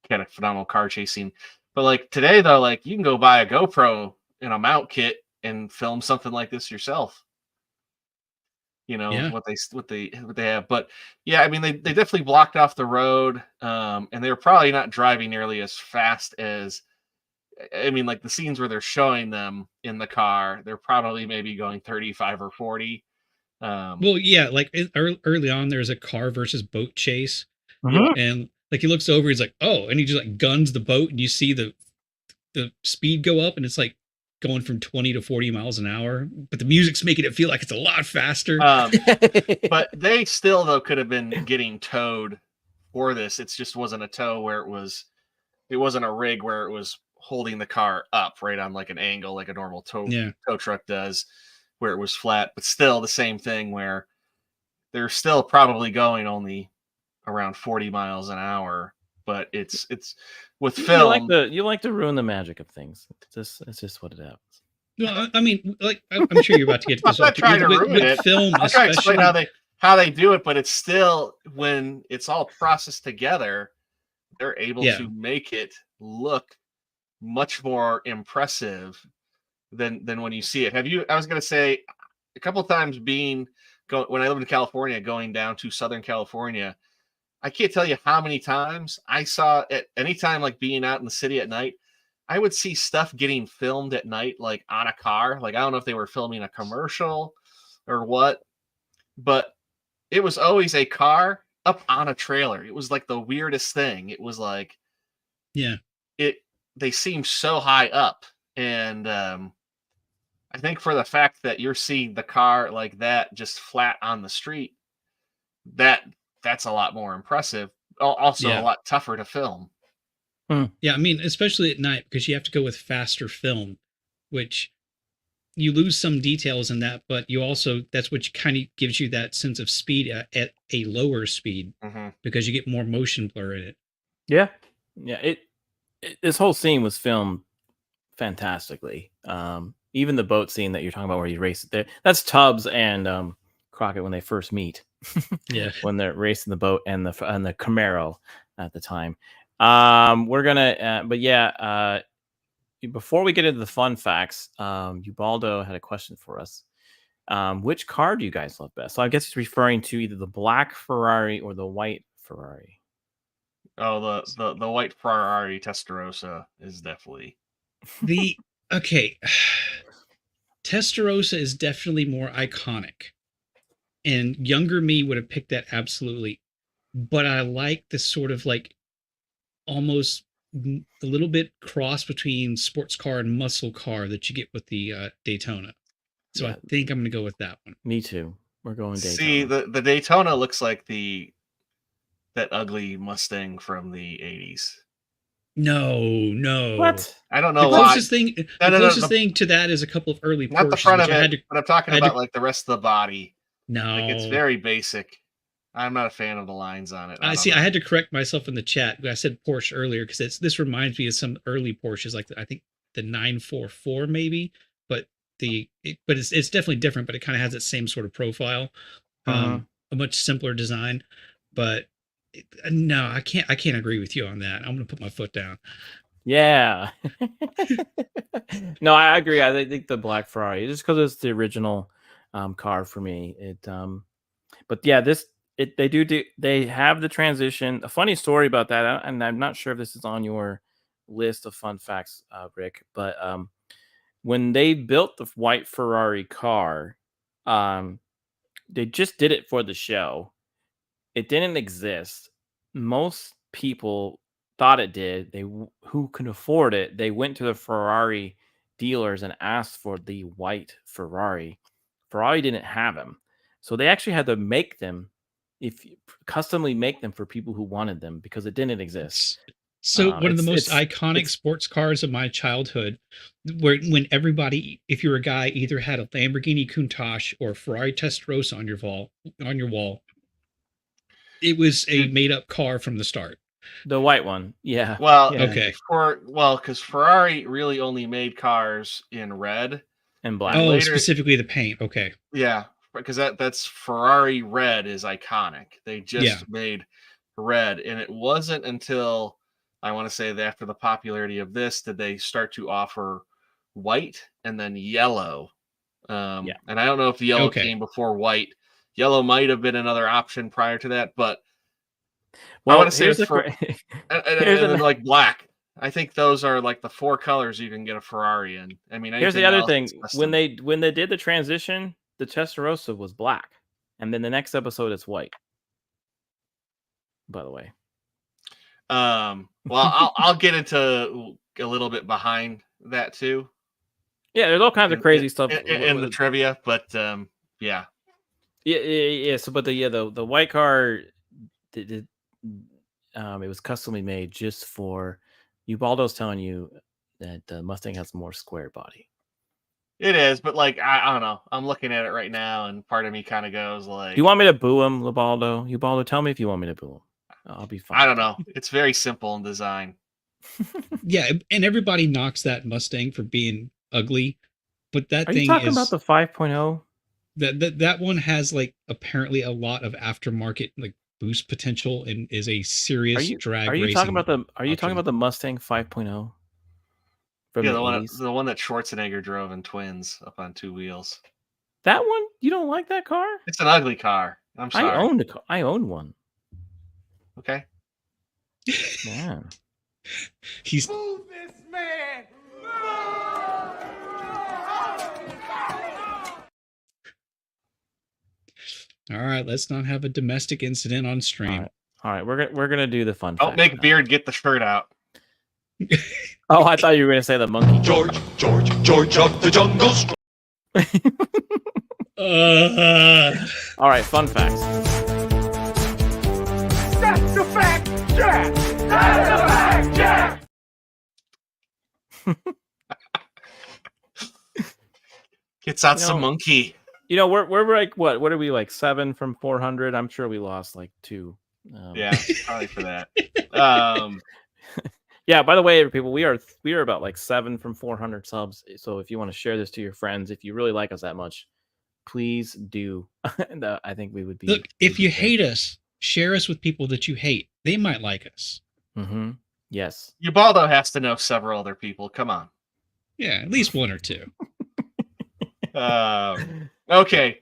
kind of phenomenal car chasing. But like today, though, like you can go buy a GoPro and a mount kit and film something like this yourself. What they have, but yeah, I mean they definitely blocked off the road, and they were probably not driving nearly as fast as, I mean, like the scenes where they're showing them in the car, they're probably maybe going 35 or 40. Well, yeah, like early on, there's a car versus boat chase, and like he looks over, he's like, oh, and he just like guns the boat, and you see the speed go up, and it's like going from 20 to 40 miles an hour, but the music's making it feel like it's a lot faster. But they still though could have been getting towed for this. It just wasn't a tow where it wasn't a rig where it was holding the car up right on like an angle like a normal tow truck does, where it was flat, but still the same thing where they're still probably going only around 40 miles an hour. But it's with film. You like to ruin the magic of things. It's just what it happens. No, I mean, like I'm sure you're about to get to this. I'm not trying to ruin it. Film, I'm trying to explain how they do it, but it's still, when it's all processed together, they're able to make it look much more impressive than when you see it. I was going to say a couple of times when I lived in California, going down to Southern California, I can't tell you how many times I saw at any time, like being out in the city at night, I would see stuff getting filmed at night, like on a car. Like, I don't know if they were filming a commercial or what, but it was always a car up on a trailer. It was like the weirdest thing. It was like, Yeah. They seem so high up. And I think for the fact that you're seeing the car like that just flat on the street, that's a lot more impressive. Also a lot tougher to film. Yeah, I mean, especially at night, because you have to go with faster film, which you lose some details in that, but you also, that's what kind of gives you that sense of speed at a lower speed, because you get more motion blur in it. Yeah. This whole scene was filmed fantastically. Even the boat scene that you're talking about where he races there, that's Tubbs and Crockett when they first meet. Yeah. When they're racing the boat and the Camaro at the time. We're gonna before we get into the fun facts, Ubaldo had a question for us. Which car do you guys love best? So I guess he's referring to either the black Ferrari or the white Ferrari. Oh, the white Ferrari Testarossa is definitely okay. Testarossa is definitely more iconic, and younger me would have picked that absolutely. But I like this sort of like almost a little bit cross between sports car and muscle car that you get with the Daytona. So I think I'm going to go with that one. Me too. We're going Daytona. See, the Daytona looks like that ugly Mustang from the 80s. No. What? I don't know the why. Closest thing to that is a couple of early not Porsches, the front of it, but I'm talking about like the rest of the body. No. Like, it's very basic. I'm not a fan of the lines on it. I had to correct myself in the chat. I said Porsche earlier because this reminds me of some early Porsches, like I think the 944 maybe, but it's definitely different. But it kind of has that same sort of profile, a much simpler design. But no, I can't agree with you on that. I'm going to put my foot down. Yeah. No, I agree. I think the black Ferrari, just because it's the original car for me. But yeah, they have the transition. A funny story about that, and I'm not sure if this is on your list of fun facts, Rick, but when they built the white Ferrari car, they just did it for the show. It didn't exist. Most people thought it did. Who can afford it, they went to the Ferrari dealers and asked for the white Ferrari. Ferrari didn't have them, so they actually had to make them, customly make them for people who wanted them because it didn't exist. So one of the most iconic sports cars of my childhood, when everybody, if you're a guy, either had a Lamborghini Countach or a Ferrari Testarossa on your wall. It was a made-up car from the start. The white one, yeah. Well, yeah. Okay. Because Ferrari really only made cars in red and black. Oh, specifically the paint. Okay. Yeah, because that's Ferrari red is iconic. They just made red, and it wasn't until I want to say that after the popularity of this did they start to offer white and then yellow. And I don't know if the yellow came before white. Yellow might have been another option prior to that, but I want to say and like black. I think those are like the four colors you can get a Ferrari in. I mean, here's the other thing: when they did the transition, the Testarossa was black, and then the next episode it's white. By the way, well, I'll get into a little bit behind that too. Yeah, there's all kinds of crazy stuff in the trivia, but yeah. So, but the white car, it was customly made just for. Ubaldo's telling you that the Mustang has a more square body. It is, but like I don't know. I'm looking at it right now, and part of me kind of goes like, "You want me to boo him, Ubaldo? Ubaldo, tell me if you want me to boo him. I'll be fine." I don't know. It's very simple in design. Yeah, and everybody knocks that Mustang for being ugly, but that thing is. Are you talking about the 5.0? That one has like apparently a lot of aftermarket like boost potential and is a serious drag. Are you talking about the Mustang 5.0? from Yeah, the the one 80s. the one that Schwarzenegger drove in Twins up on two wheels. That one? You don't like that car? It's an ugly car. I'm sorry. I own one. Okay. Man. He's Move this man! all right. Let's not have a domestic incident on stream. All right. We're gonna do the fun. Don't fact make now. Beard get the shirt out. Oh, I thought you were gonna say the monkey. George of the jungle. All right, fun facts. That's the fact, Jack! That's the fact, Jack! Gets out You some know- monkey. You know, we're like what? What are we like 7 from 400? I'm sure we lost like 2. Yeah, probably for that. Yeah. By the way, people, we are about like 7 from 400 subs. So if you want to share this to your friends, if you really like us that much, please do. And, I think we would be. Look, if you hate us, share us with people that you hate. They might like us. Mm-hmm. Yes. Ubaldo has to know several other people. Come on. Yeah, at least one or two. Okay.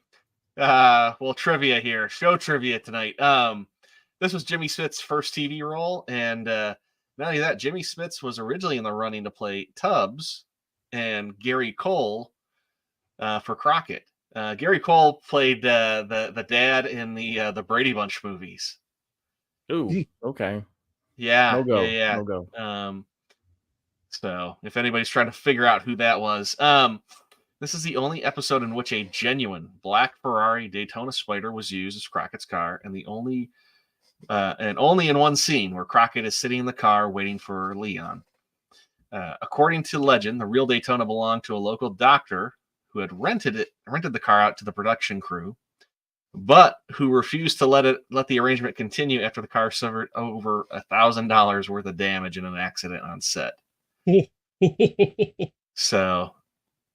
Well, trivia here. Show trivia tonight. This was Jimmy Smits' first TV role, and not only that, Jimmy Smits was originally in the running to play Tubbs and Gary Cole for Crockett. Gary Cole played the dad in the Brady Bunch movies. Ooh. Okay. Yeah. No go. Yeah. No go. So if anybody's trying to figure out who that was, this is the only episode in which a genuine black Ferrari Daytona Spider was used as Crockett's car, and only in one scene where Crockett is sitting in the car waiting for Leon. According to legend, the real Daytona belonged to a local doctor who had rented the car out to the production crew, but who refused to let the arrangement continue after the car suffered over $1,000 worth of damage in an accident on set. So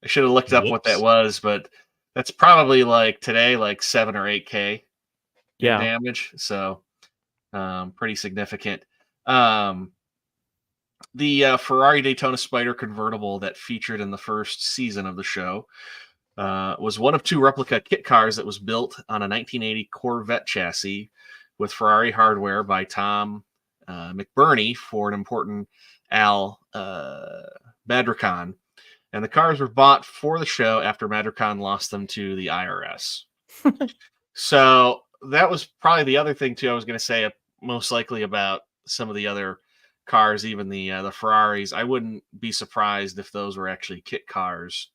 I should have looked up what that was, but that's probably like today, like 7 or 8K Yeah. damage. So pretty significant. The Ferrari Daytona Spider convertible that featured in the first season of the show was one of 2 replica kit cars that was built on a 1980 Corvette chassis with Ferrari hardware by Tom McBurney for an important Al Madricon. And the cars were bought for the show after Madricon lost them to the IRS. So that was probably the other thing, too, I was going to say, most likely about some of the other cars, even the Ferraris. I wouldn't be surprised if those were actually kit cars.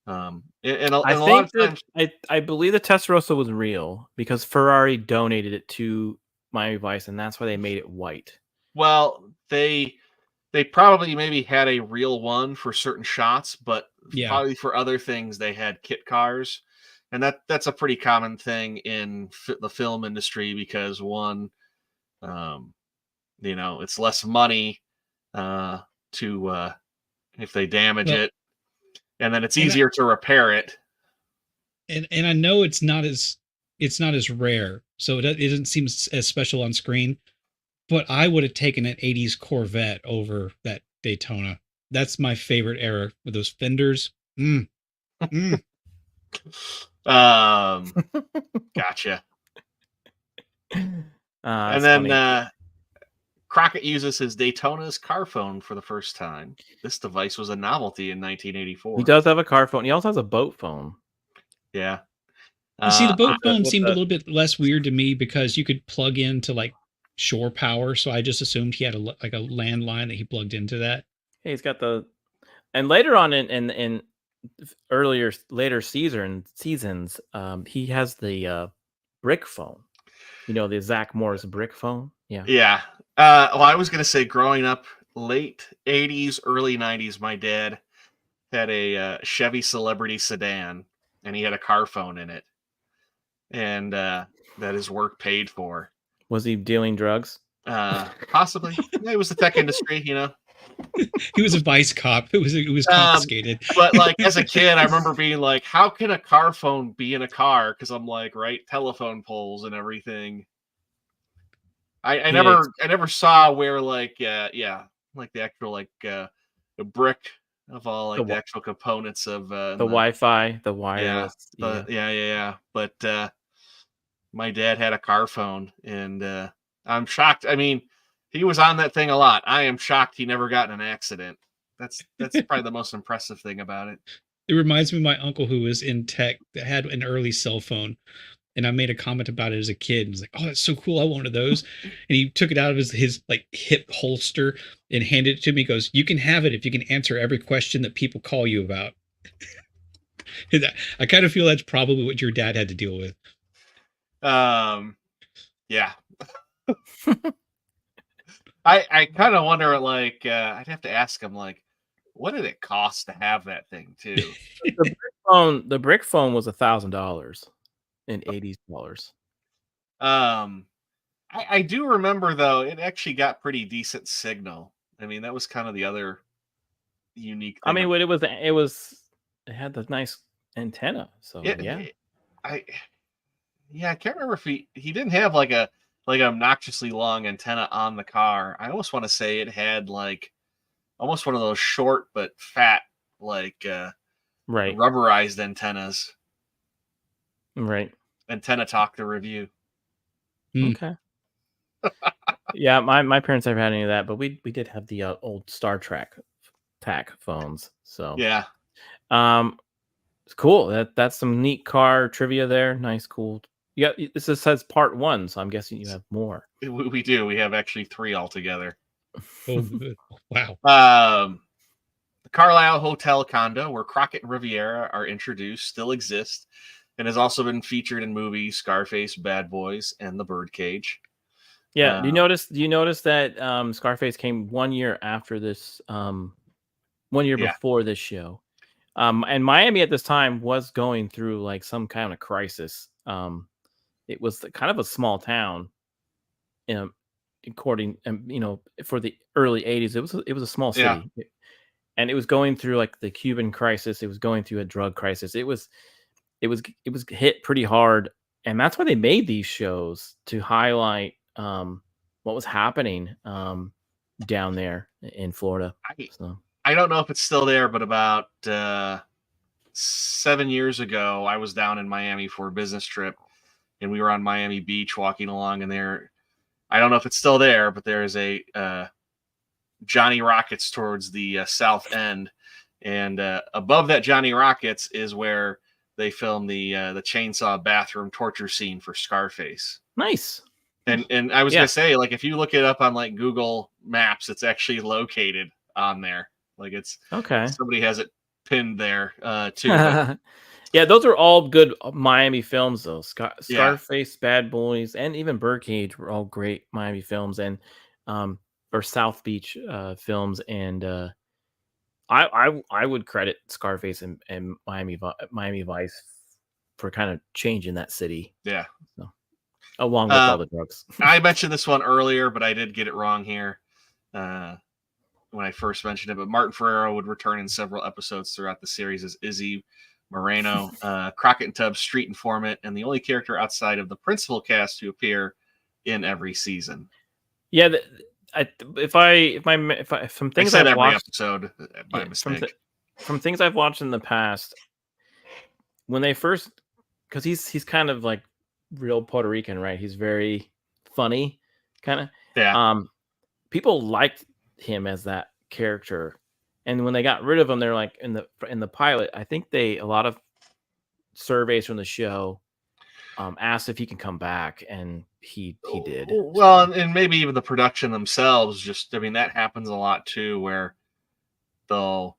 I believe the Testarossa was real because Ferrari donated it to Miami Vice, and that's why they made it white. Well, they probably maybe had a real one for certain shots, but probably for other things they had kit cars, and that's a pretty common thing in the film industry because one, it's less money to if they damage it, and then it's easier to repair it. And I know it's not as rare, so it doesn't seem as special on screen. But I would have taken an 80s Corvette over that Daytona. That's my favorite era with those fenders. Gotcha. And then Crockett uses his Daytona's car phone for the first time. This device was a novelty in 1984. He does have a car phone. He also has a boat phone. Yeah. You see, the boat phone seemed a little bit less weird to me because you could plug into like shore power, so I just assumed he had a landline that he plugged into that. Hey, he's got and later on in later seasons, he has the brick phone. The Zach Morris brick phone. Yeah. Yeah. Well, I was gonna say, growing up late 80s, early 90s, my dad had a Chevy Celebrity sedan, and he had a car phone in it, and that his work paid for. Was he dealing drugs? Possibly. It was the tech industry, He was a vice cop. It was confiscated. But like as a kid, I remember being like, "How can a car phone be in a car?" Because I'm like, right, telephone poles and everything. I never saw where like the actual like a brick of all like the actual components of the Wi-Fi, the wireless. Yeah. But my dad had a car phone, and I'm shocked. I mean, he was on that thing a lot. I am shocked he never got in an accident. That's probably the most impressive thing about it. It reminds me of my uncle who was in tech that had an early cell phone. And I made a comment about it as a kid and was like, oh, that's so cool. I want one of those. And he took it out of his like hip holster and handed it to me. He goes, you can have it if you can answer every question that people call you about. I kind of feel that's probably what your dad had to deal with. Yeah. I kind of wonder, like, I'd have to ask him, like, what did it cost to have that thing too? The brick phone was $1,000 in $80s. I do remember though, it actually got pretty decent signal. I mean, that was kind of the other unique thing. I mean, it had the nice antenna. So I can't remember if he didn't have like an obnoxiously long antenna on the car. I almost want to say it had like almost one of those short but fat, like right, rubberized antennas. Right. Antenna Talk, the review. Okay. Yeah, my parents never had any of that, but we did have the old Star Trek TAC phones. So yeah, it's cool. That's some neat car trivia there. Nice, cool. Yeah, this says part 1, so I'm guessing you have more. We do. We have actually 3 altogether. Oh, good. Wow. The Carlisle Hotel condo, where Crockett and Riviera are introduced, still exists, and has also been featured in movies Scarface, Bad Boys, and The Birdcage. Yeah. Do you notice that Scarface came 1 year after this? 1 year before this show. And Miami at this time was going through like some kind of crisis. It was kind of a small town. According, for the early 80s, it was a small city, and it was going through like the Cuban crisis. It was going through a drug crisis. It was hit pretty hard, and that's why they made these shows, to highlight what was happening down there in Florida. I don't know if it's still there, but about 7 years ago, I was down in Miami for a business trip, and we were on Miami Beach walking along, and I don't know if it's still there, but there is a Johnny Rockets towards the south end, and above that Johnny Rockets is where they filmed the chainsaw bathroom torture scene for Scarface. Nice. And I was gonna say, like, if you look it up on like Google Maps, it's actually located on there. Like, it's okay. Somebody has it pinned there too. Yeah, those are all good Miami films, though. Scarface, Bad Boys, and even Birdcage were all great Miami films, and or South Beach films. And I would credit Scarface and Miami Vice for kind of changing that city. Yeah. So, along with all the drugs. I mentioned this one earlier, but I did get it wrong here when I first mentioned it. But Martin Ferrero would return in several episodes throughout the series as Izzy Moreno, Crockett and Tubbs' street informant, and the only character outside of the principal cast to appear in every season. Yeah, from things I've watched, episode by mistake. From things I've watched in the past, when they first, because he's kind of like real Puerto Rican, right? He's very funny, kind of. Yeah. People liked him as that character. And when they got rid of him, they're like in the pilot, I think a lot of surveys from the show asked if he can come back, and he did. Well, and maybe even the production themselves, that happens a lot too, where they'll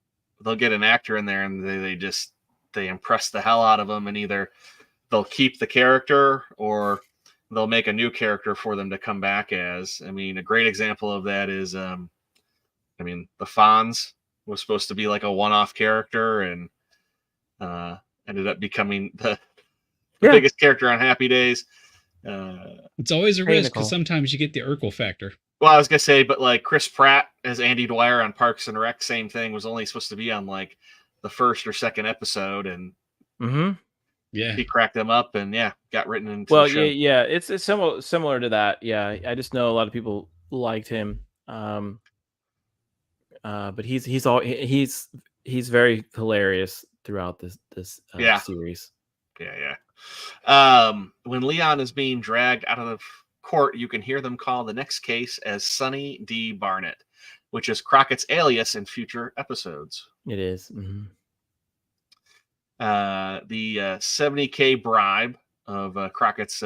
get an actor in there and they impress the hell out of them, and either they'll keep the character or they'll make a new character for them to come back as. I mean, a great example of that is the Fonz was supposed to be like a one-off character, and ended up becoming the biggest character on Happy Days. It's always a risk, because sometimes you get the Urkel factor. Well, I was gonna say, but like Chris Pratt as Andy Dwyer on Parks and Rec, same thing, was only supposed to be on like the first or second episode, and he cracked them up and got written into the show. Yeah, it's similar to that. Yeah, I just know a lot of people liked him. But he's he's very hilarious throughout this series. When Leon is being dragged out of the court, you can hear them call the next case as Sonny D. Barnett, which is Crockett's alias in future episodes. It is. Mm-hmm. The $70K bribe of Crockett's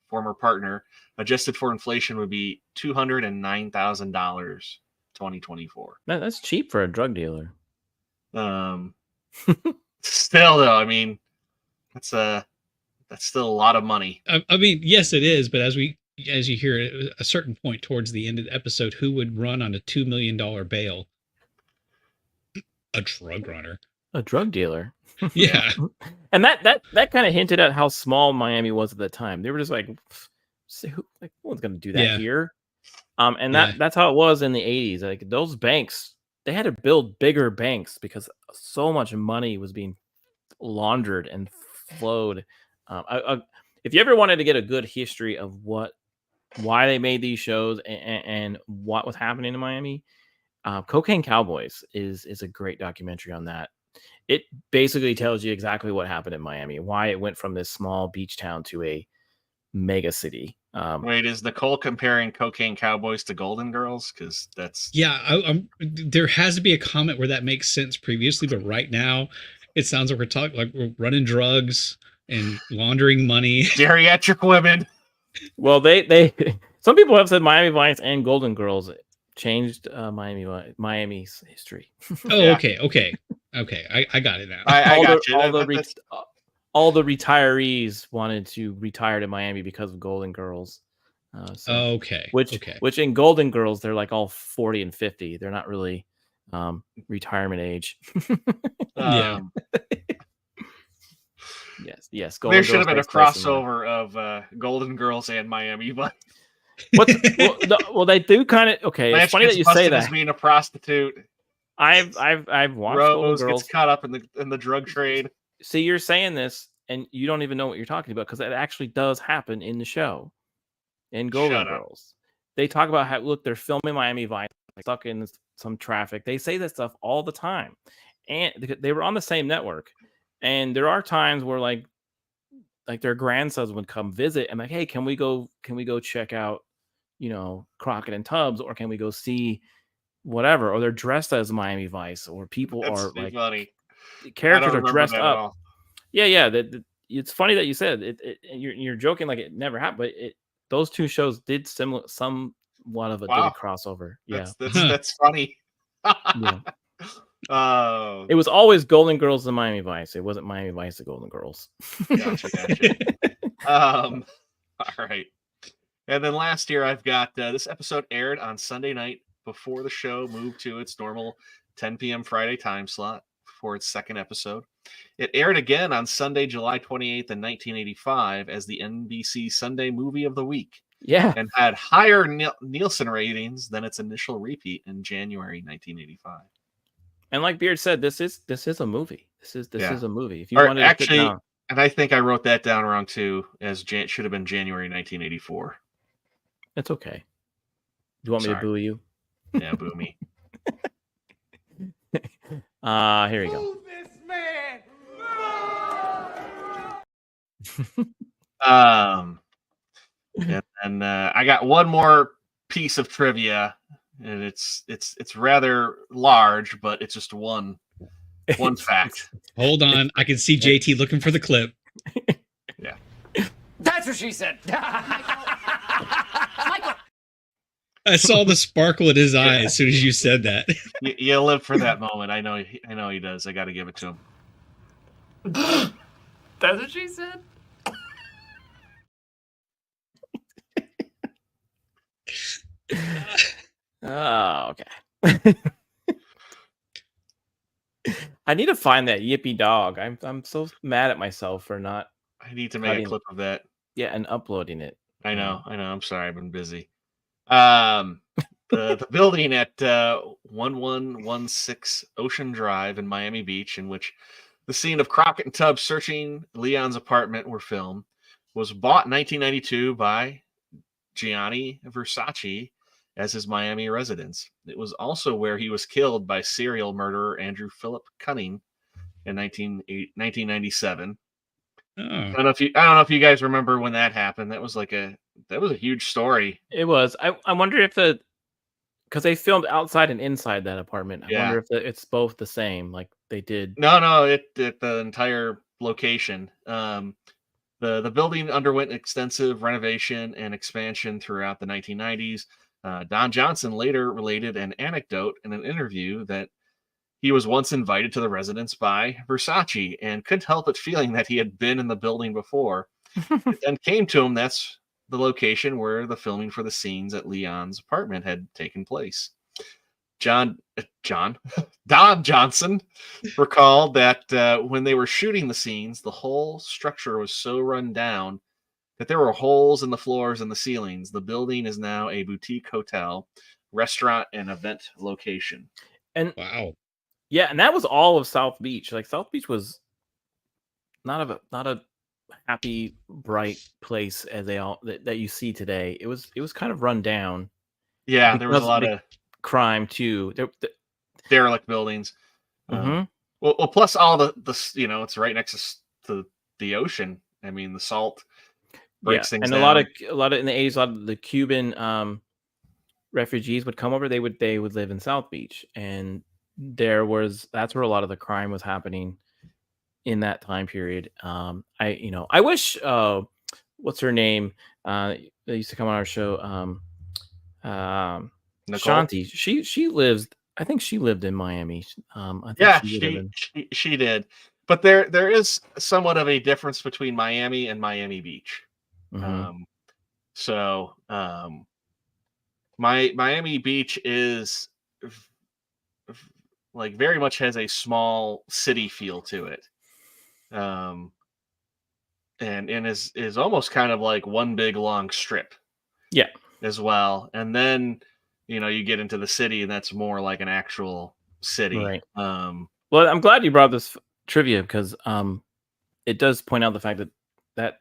former partner, adjusted for inflation, would be $209,000, 2024. That's cheap for a drug dealer. Still, though, I mean, that's still a lot of money. I mean, yes, it is. But as you hear at a certain point towards the end of the episode, who would run on a $2 million bail? A drug runner. A drug dealer. Yeah. And that kind of hinted at how small Miami was at the time. They were just like, no one's going to do that here. And that's how it was in the 80s. Like those banks, they had to build bigger banks because so much money was being laundered and flowed. If you ever wanted to get a good history of why they made these shows and what was happening in Miami, Cocaine Cowboys is a great documentary on that. It basically tells you exactly what happened in Miami, why it went from this small beach town to a mega city. Wait, is Nicole comparing Cocaine Cowboys to Golden Girls? Because that's there has to be a comment where that makes sense previously, but right now it sounds like we're running drugs and laundering money. Geriatric women. Well, they some people have said Miami Vice and Golden Girls changed Miami's history. Okay. I got it now. All the retirees wanted to retire to Miami because of Golden Girls. Which in Golden Girls they're like all 40 and 50. They're not really retirement age. Yes. Golden there should have been a crossover of Golden Girls and Miami Vice. Well, they do kind of. Okay, Blanche it's funny that you say that. As being a prostitute. I've watched Rose Golden Girls. Gets caught up in the drug trade. See, you're saying this, and you don't even know what you're talking about because that actually does happen in the show. In Golden Girls, they talk about how they're filming Miami Vice, stuck in some traffic. They say that stuff all the time, and they were on the same network. And there are times where like their grandsons would come visit and like, hey, can we go check out, Crockett and Tubbs, or can we go see whatever? Or they're dressed as Miami Vice, or people That's are like funny. Characters are dressed up. Yeah. It's funny that you said it. You're joking like it never happened, but those two shows did somewhat of a crossover. Yeah, that's funny. Yeah. It was always Golden Girls and Miami Vice. It wasn't Miami Vice and Golden Girls. Gotcha. All right. And then last year, I've got this episode aired on Sunday night before the show moved to its normal 10 p.m. Friday time slot for its second episode. It aired again on Sunday, July 28th in 1985 as the NBC Sunday Movie of the Week. Yeah. And had higher Nielsen ratings than its initial repeat in January 1985. And like Beard said, this is a movie. This is a movie. If you wanted to actually, down, and I think I wrote that down wrong too, as it should have been January 1984. It's okay. Do you want me to boo you? Yeah, boo me. Here we go. Move this man. And I got one more piece of trivia, and it's rather large, but it's just one fact. Hold on, I can see JT looking for the clip. Yeah, That's what she said. I saw the sparkle in his eye as soon as you said that. You live for that moment. I know he does. I got to give it to him. That's what she said. Oh, okay. I need to find that yippy dog. I'm so mad at myself for not. I need to make a clip of that. Yeah, and uploading it. I know. I'm sorry. I've been busy. The building at 1116 Ocean Drive in Miami Beach, in which the scene of Crockett and Tubbs searching Leon's apartment were filmed, was bought in 1992 by Gianni Versace as his Miami residence. It was also where he was killed by serial murderer Andrew Philip Cunning in 1997. Oh. I don't know if you guys remember when that happened. That was a huge story. It was. I wonder if because they filmed outside and inside that apartment. I wonder if it's both the same, like they did. No, the entire location. The building underwent extensive renovation and expansion throughout the 1990s. Don Johnson later related an anecdote in an interview that he was once invited to the residence by Versace and couldn't help but feeling that he had been in the building before. It then came to him that's the location where the filming for the scenes at Leon's apartment had taken place. Don Johnson recalled that when they were shooting the scenes, the whole structure was so run down that there were holes in the floors and the ceilings. The building is now a boutique hotel, restaurant, and event location. And wow. Yeah, and that was all of South Beach. Like South Beach was not a happy, bright place as that you see today. It was kind of run down. Yeah, there was a lot of crime too. Derelict buildings. Mm-hmm. Well, plus all the it's right next to the ocean. I mean, the salt breaks things and down. a lot of in the 80s, a lot of the Cuban refugees would come over. They would live in South Beach, and that's where a lot of the crime was happening in that time period. I wish what's her name? They used to come on our show. Shanti. She lives. I think she lived in Miami. She did. But there is somewhat of a difference between Miami and Miami Beach. Mm-hmm. Miami Beach is like very much has a small city feel to it. And is almost kind of like one big long strip. Yeah. As well. And then you get into the city and that's more like an actual city. Right. Well, I'm glad you brought this trivia because it does point out the fact that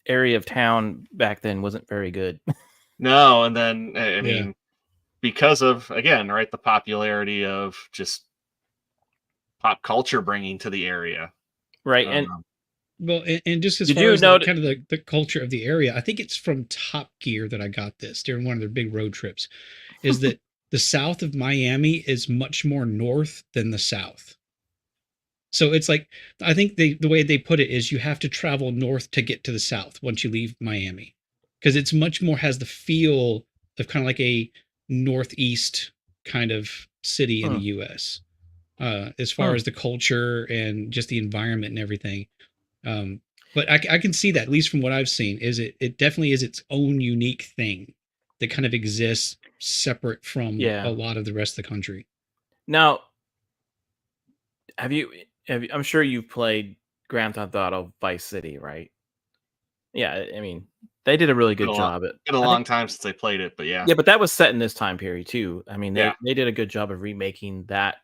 area of town back then wasn't very good. No, and then I mean, because of again, right, the popularity of just pop culture bringing to the area, right? And well, and just as far as kind of the culture of the area, I think it's from Top Gear that I got this during one of their big road trips, is that the south of Miami is much more north than the south. So it's like, I think the way they put it is you have to travel north to get to the south once you leave Miami, because it's much more has the feel of kind of like a northeast kind of city in the U.S. As far as the culture and just the environment and everything. But I can see that, at least from what I've seen, is it definitely is its own unique thing that kind of exists separate from a lot of the rest of the country. Now, have you I'm sure you've played Grand Theft Auto Vice City, right? Yeah, I mean, they did a really good job. It's been a long time since they played it, but yeah. Yeah, but that was set in this time period too. I mean, they did a good job of remaking that.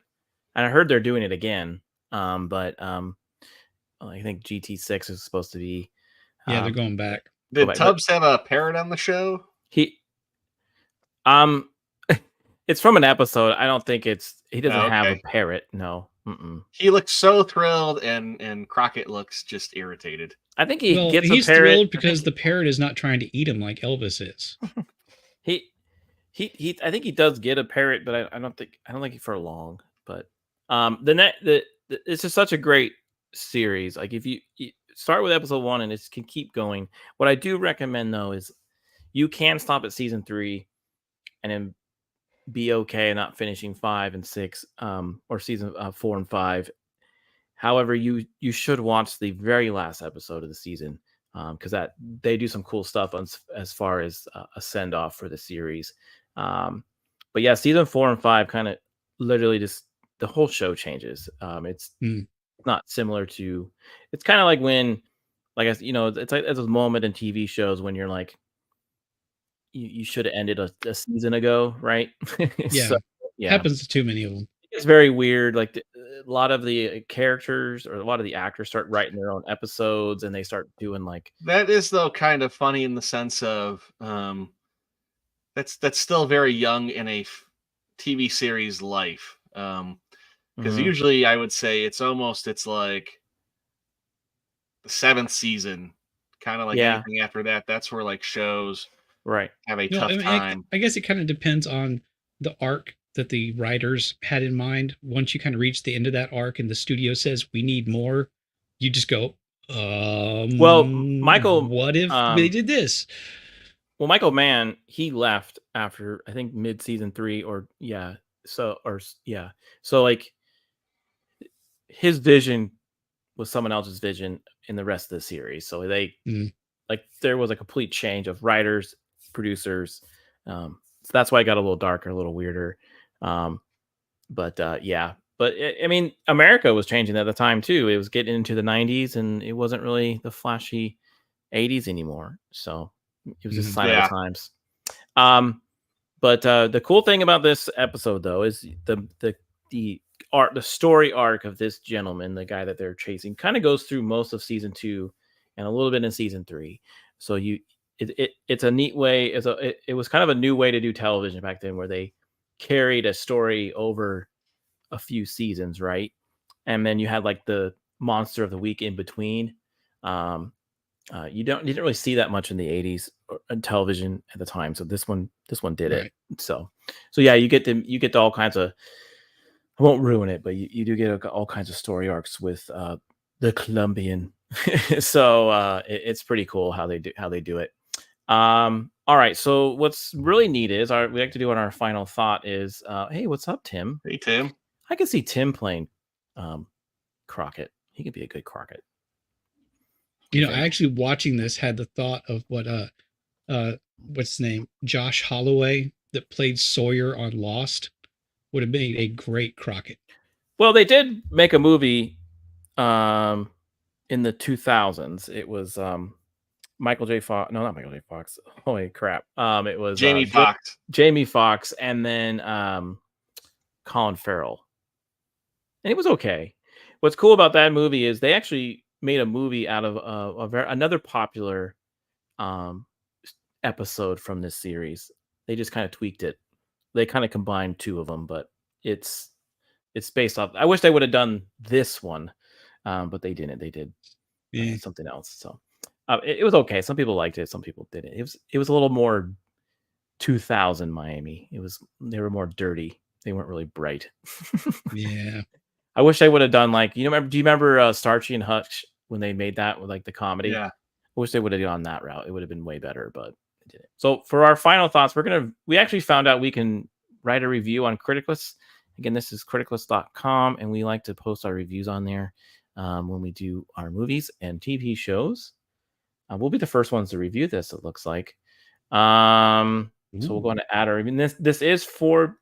And I heard they're doing it again. But I think GT6 is supposed to be. They're going back. Did Tubbs have a parrot on the show? It's from an episode. I don't think he doesn't have a parrot. No. Mm-mm. He looks so thrilled, and Crockett looks just irritated. I think he's a parrot. Thrilled because the parrot is not trying to eat him like Elvis is. I think he does get a parrot, but I don't think for long. But it's just such a great series. Like if you start with episode 1 and it can keep going. What I do recommend though is you can stop at season 3 and then be okay not finishing 5 and 6 or season 4 and 5. However, you should watch the very last episode of the season because that they do some cool stuff as far as a send off for the series. But yeah, season 4 and 5 kind of literally just the whole show changes. It's not similar to. It's kind of like when, like it's like there's a moment in TV shows when you're like, you should have ended a season ago, right? Yeah, happens to too many of them. It's very weird. Like a lot of the characters or a lot of the actors start writing their own episodes, and they start doing like that is though kind of funny in the sense of that's still very young in a TV series life. Because usually I would say it's like the 7th season, kind of like anything after that. That's where like shows have a tough time. I guess it kind of depends on the arc that the writers had in mind. Once you kind of reach the end of that arc and the studio says we need more, you just go, well, Michael, what if they did this? Well, Michael Mann, he left after I think mid-season 3 so like his vision was someone else's vision in the rest of the series. So they like there was a complete change of writers, producers. So that's why it got a little darker, a little weirder. But I mean, America was changing at the time too. It was getting into the 90s and it wasn't really the flashy 80s anymore. So it was just a sign of the times. But the cool thing about this episode though is the story arc of this gentleman, the guy that they're chasing, kind of goes through most of season 2 and a little bit in season 3. So it's a neat way. It was kind of a new way to do television back then, where they carried a story over a few seasons, right? And then you had like the monster of the week in between. You didn't really see that much in the 80s on television at the time. So this one did it. So yeah, you get to all kinds of, I won't ruin it, but you do get all kinds of story arcs with the Colombian. So it's pretty cool how they do it. All right. So what's really neat is we like to do on our final thought is, hey, what's up, Tim? Hey, Tim. I can see Tim playing Crockett. He could be a good Crockett. You know, I actually watching this had the thought of what what's his name? Josh Holloway that played Sawyer on Lost would have made a great Crockett. Well, they did make a movie in the 2000s. It was Michael J. Fox. No, not Michael J. Fox. Holy crap. It was Jamie Foxx. Jamie Foxx and then Colin Farrell. And it was okay. What's cool about that movie is they actually made a movie out of another popular episode from this series. They just kind of tweaked it. They kind of combined 2 of them, but it's based off. I wish they would have done this one, but they didn't. They did something else. So it was okay. Some people liked it. Some people didn't. It was a little more 2000 Miami. They were more dirty. They weren't really bright. Yeah. I wish they would have done like, do you remember Starchy and Hutch when they made that with like the comedy? Yeah. I wish they would have gone that route. It would have been way better, but they didn't. So for our final thoughts, we actually found out we can write a review on Criticlist. Again, this is criticlist.com, and we like to post our reviews on there when we do our movies and TV shows. We'll be the first ones to review this, it looks like. So we're going to add our review. This is for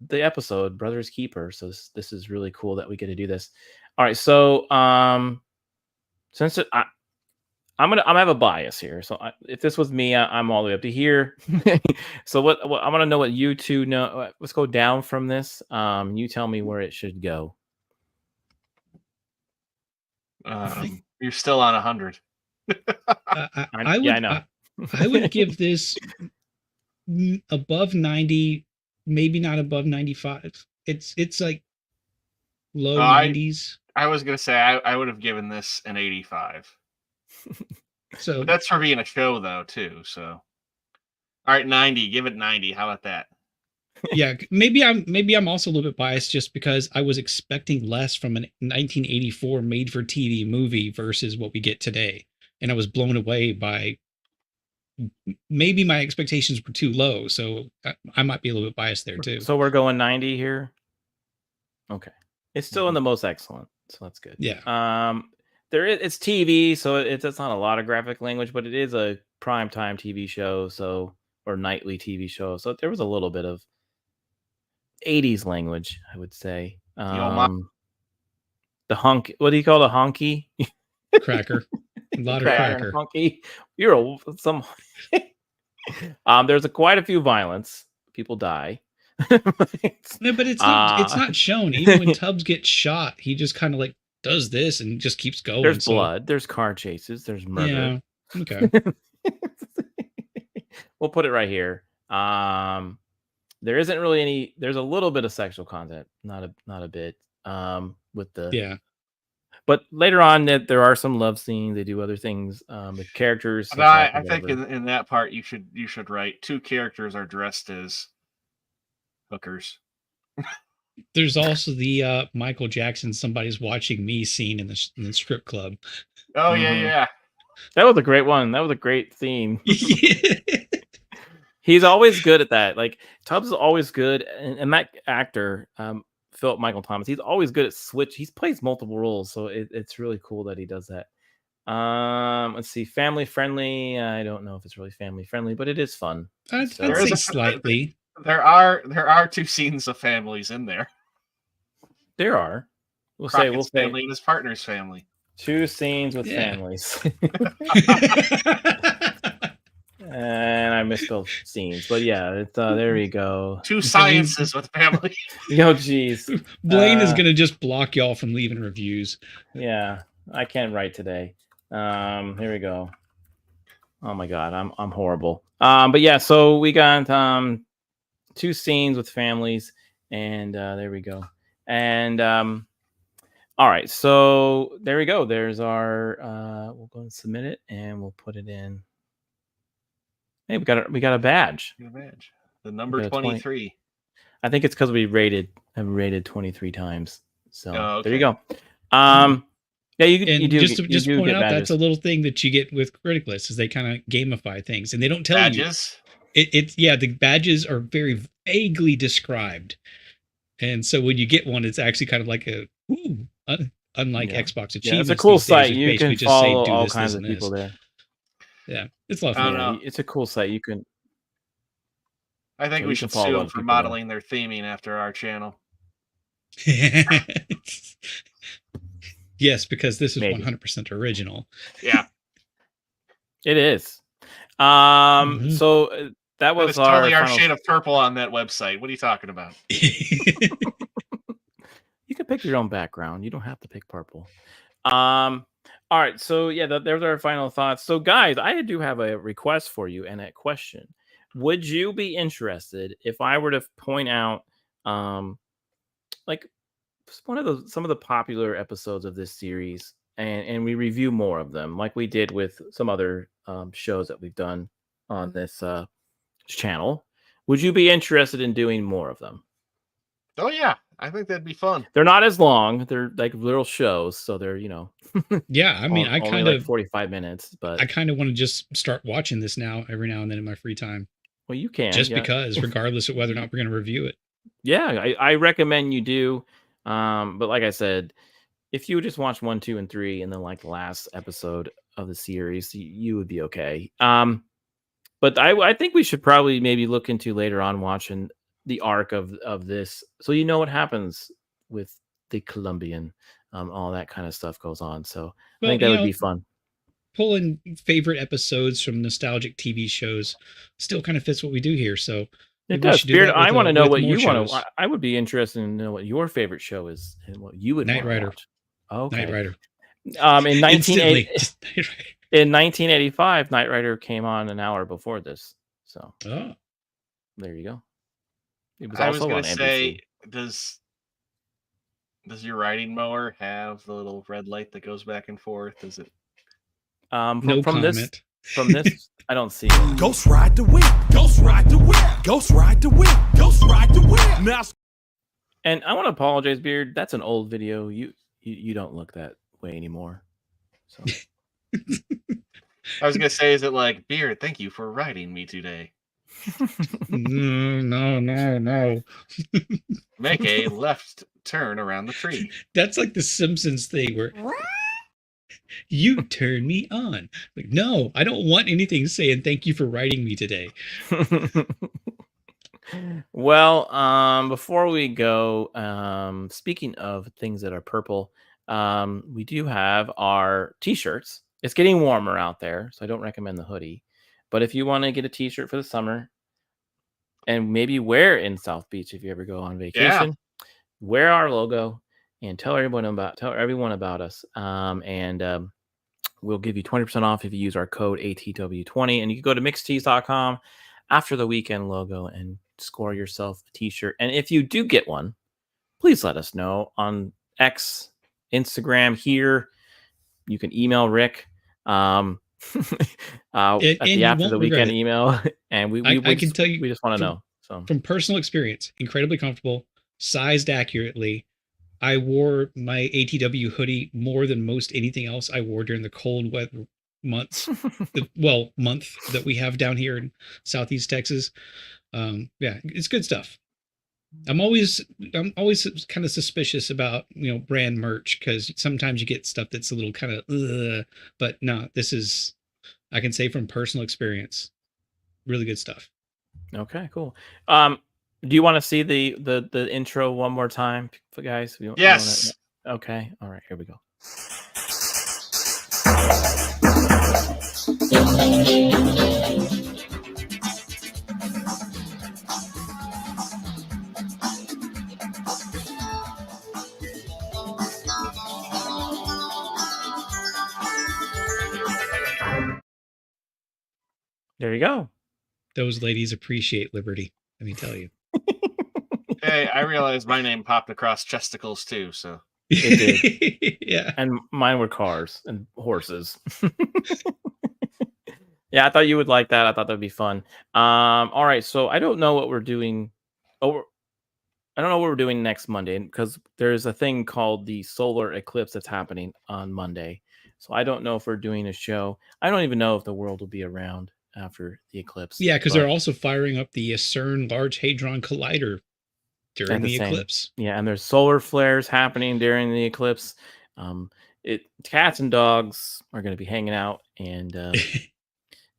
the episode Brothers Keeper, so this is really cool that we get to do this. All right, so since I'm gonna have a bias here, so if this was me, I'm all the way up to here. So what I want to know what you two know. Let's go down from this. You tell me where it should go. You're still on 100. I know. I would give this above 90, maybe not above 95. It's like low 90s. I was gonna say I would have given this an 85. So but that's for being a show though too. So all right, 90. Give it 90. How about that? Yeah, maybe I'm also a little bit biased just because I was expecting less from a 1984 made-for-TV movie versus what we get today, and I was blown away by. Maybe my expectations were too low, so I might be a little bit biased there too. So we're going 90 here. Okay, it's still in the most excellent, so that's good. Yeah. It's TV, so it's not a lot of graphic language, but it is a primetime TV show, or nightly TV show. So there was a little bit of 80s language, I would say. The honk. What do you call the honky? Cracker. A lot of cracker. Honky. There's quite a few violence. People die. No, but it's not shown. Even when Tubbs gets shot, he just kind of like does this and just keeps going. There's blood. There's car chases. There's murder. Yeah. Okay. We'll put it right here. There isn't really any. There's a little bit of sexual content, not a bit. With the But later on, that there are some love scenes. They do other things. The characters. But I think in that part you should write 2 characters are dressed as hookers. There's also the Michael Jackson "Somebody's Watching Me" scene in the strip club. Oh yeah. That was a great one. That was a great scene. He's always good at that. Like Tubbs is always good, and that actor, Philip Michael Thomas, he's always good at switch. He plays multiple roles, so it's really cool that he does that. Let's see, family friendly. I don't know if it's really family friendly, but it is fun. I'd say slightly. There are 2 scenes of families in there. There are. We'll Crockett's say family and his partner's family. 2 scenes with families. And I misspelled scenes, but yeah, it's there we go. 2 sciences with family. Yo, geez. Blaine is gonna just block y'all from leaving reviews. Yeah, I can't write today. Here we go. Oh my god, I'm horrible. But yeah, so we got 2 scenes with families, and there we go. And all right, so there we go. There's our we'll go and submit it, and we'll put it in. Hey, we got a badge. The number 23. I think it's because we rated 23 times. So okay. There you go. Yeah, you do. Just point out that's a little thing that you get with Critic List is they kind of gamify things, and they don't tell badges? You. It's the badges are very vaguely described, and so when you get one, it's actually kind of like unlike Xbox Achievements. Yeah, it's a cool site. You can follow all kinds of people there. Yeah, it's a lot of fun. It's a cool site. You can. I think we should sue them for modeling their theming after our channel. Yes, because this is 100% original. Yeah, it is. So that was totally our shade of purple on that website. What are you talking about? You can pick your own background. You don't have to pick purple. All right, so yeah, there's our final thoughts. So guys, I do have a request for you and a question. Would you be interested if I were to point out like some of the popular episodes of this series and we review more of them like we did with some other shows that we've done on this channel? Would you be interested in doing more of them? Oh yeah, I think that'd be fun. They're not as long. They're like little shows, so they're Yeah, I mean, I kind of 45 minutes, but I kind of want to just start watching this now every now and then in my free time. Well, you can because, regardless of whether or not we're going to review it. Yeah, I recommend you do. But like I said, if you just watch 1, 2, and 3, and then like the last episode of the series, you would be okay. But I think we should probably maybe look into later on watching the arc of this, so you know what happens with the Colombian, all that kind of stuff goes on. So I think that would be fun. Pulling favorite episodes from nostalgic TV shows still kind of fits what we do here. So it does. Beard, I want to know what you want to. I would be interested in know what your favorite show is and what you would. Knight Rider. Okay. Knight Rider. In 1985, Knight Rider came on an hour before this. So there you go. It was also going on to NBC. say, does your riding mower have the little red light that goes back and forth? Is it? No comment. From this, I don't see it. Ghost ride the whip. Ghost ride the whip. Ghost ride the whip. Ghost ride the whip. Now. And I want to apologize, Beard. That's an old video. You don't look that way anymore. So I was going to say, is it like, Beard, thank you for riding me today? No. Make a left turn around the tree. That's like the Simpsons thing where you turn me on. Like, no, I don't want anything saying thank you for writing me today. Well, before we go, speaking of things that are purple, we do have our t-shirts. It's getting warmer out there, so I don't recommend the hoodie. But if you want to get a t-shirt for the summer and maybe wear in South Beach if you ever go on vacation, wear our logo and tell everyone about us. We'll give you 20% off if you use our code ATW20. And you can go to mixtees.com After the Weekend logo and score yourself a t-shirt. And if you do get one, please let us know on X, Instagram here. You can email Rick at the After the Weekend email. And I can tell you, we just want to know. So from personal experience, incredibly comfortable, sized accurately. I wore my ATW hoodie more than most anything else I wore during the cold weather months. Month that we have down here in Southeast Texas. Yeah, it's good stuff. I'm always kind of suspicious about, brand merch, because sometimes you get stuff that's a little kind of, but no, this is, I can say from personal experience, really good stuff. Okay, cool. Do you want to see the intro one more time, guys? Yes. Okay. All right. Here we go. There you go. Those ladies appreciate liberty, let me tell you. Hey, I realized my name popped across chesticles too, so. It did. Yeah. And mine were cars and horses. Yeah, I thought you would like that. I thought that'd be fun. All right, so I don't know what we're doing. I don't know what we're doing next Monday, because there's a thing called the solar eclipse that's happening on Monday. So I don't know if we're doing a show. I don't even know if the world will be around after the eclipse. Yeah, because they're also firing up the CERN Large Hadron Collider during the eclipse. Yeah, and there's solar flares happening during the eclipse. Cats and dogs are going to be hanging out, and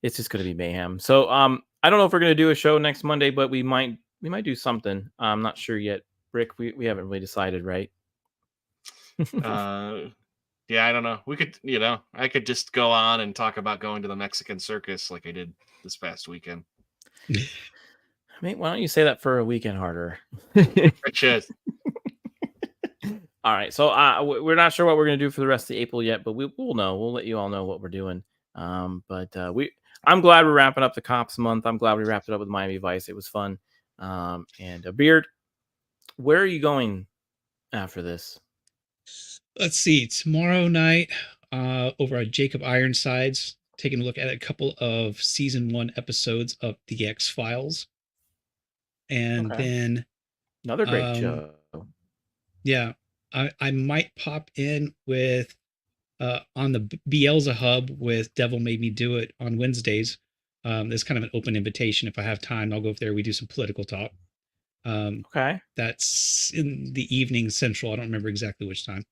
it's just going to be mayhem. So I don't know if we're going to do a show next Monday, but we might do something. I'm not sure yet. Rick, we haven't really decided, right? Yeah, I don't know. We could, I could just go on and talk about going to the Mexican circus like I did this past weekend. I mean, why don't you say that for a weekend harder? Cheers. All right, so we're not sure what we're going to do for the rest of the April yet, but we'll know. We'll let you all know what we're doing. I'm glad we're wrapping up the Cops month. I'm glad we wrapped it up with Miami Vice. It was fun. And Beard, where are you going after this? Let's see. Tomorrow night, over at Jacob Ironsides, taking a look at a couple of season 1 episodes of The X-Files. And then another great show. Yeah. I might pop in with on the Beelzehub with Devil Made Me Do It on Wednesdays. There's kind of an open invitation. If I have time, I'll go up there. We do some political talk. Okay. That's in the evening central. I don't remember exactly which time.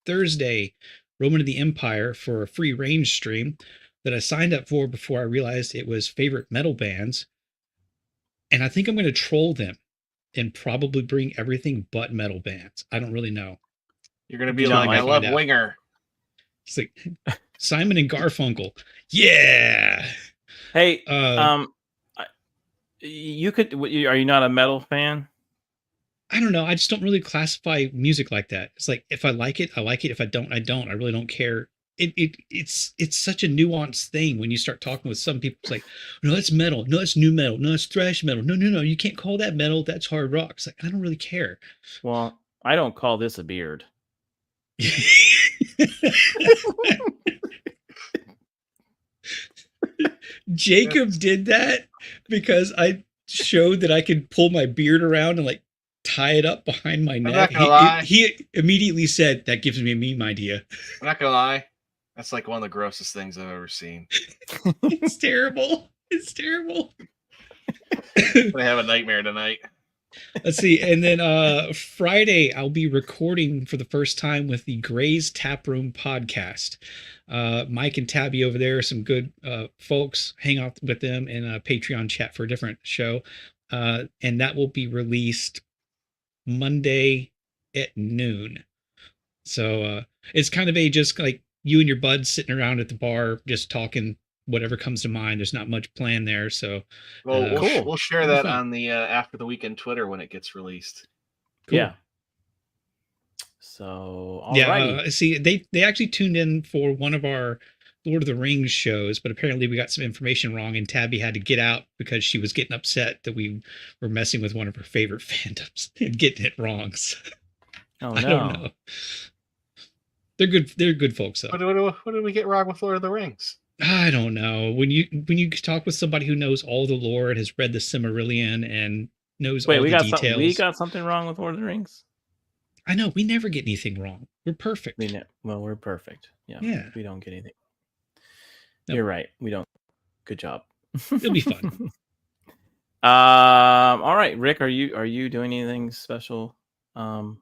Thursday, Roman of the Empire for a free range stream that I signed up for before I realized it was favorite metal bands. And I think I'm going to troll them and probably bring everything but metal bands. I don't really know. You're going to be like, I love Winger. It's like Simon and Garfunkel. Yeah. Hey, you could, are you not a metal fan? I don't know. I just don't really classify music like that. It's like, if I like it, I like it. If I don't, I don't. I really don't care. It's such a nuanced thing when you start talking with some people. It's like, no, that's metal. No, that's new metal. No, that's thrash metal. No. You can't call that metal. That's hard rock. It's like, I don't really care. Well, I don't call this a beard. Jacob did that because I showed that I could pull my beard around and like tie it up behind my neck. He immediately said, that gives me a meme idea. I'm not gonna lie. That's like one of the grossest things I've ever seen. It's terrible. It's terrible. I have a nightmare tonight. Let's see. And then Friday, I'll be recording for the first time with the Gray's Taproom podcast. Mike and Tabby over there, some good folks. Hang out with them in a Patreon chat for a different show. And that will be released Monday at noon. So it's kind of just like you and your buds sitting around at the bar, just talking whatever comes to mind. There's not much planned there. So we'll share that on the After the Weekend Twitter when it gets released. Cool. Yeah. So see, they actually tuned in for one of our Lord of the Rings shows, but apparently we got some information wrong, and Tabby had to get out because she was getting upset that we were messing with one of her favorite fandoms and getting it wrong. So, Oh I don't know. They're good. They're good folks, though. What did we get wrong with Lord of the Rings? I don't know. When you talk with somebody who knows all the lore and has read the Silmarillion and knows all the details, we got something wrong with Lord of the Rings. I know we never get anything wrong. We're perfect. We're perfect. Yeah. We don't get anything. No. You're right. We don't. Good job. It'll be fun. All right, Rick, are you doing anything special? Well,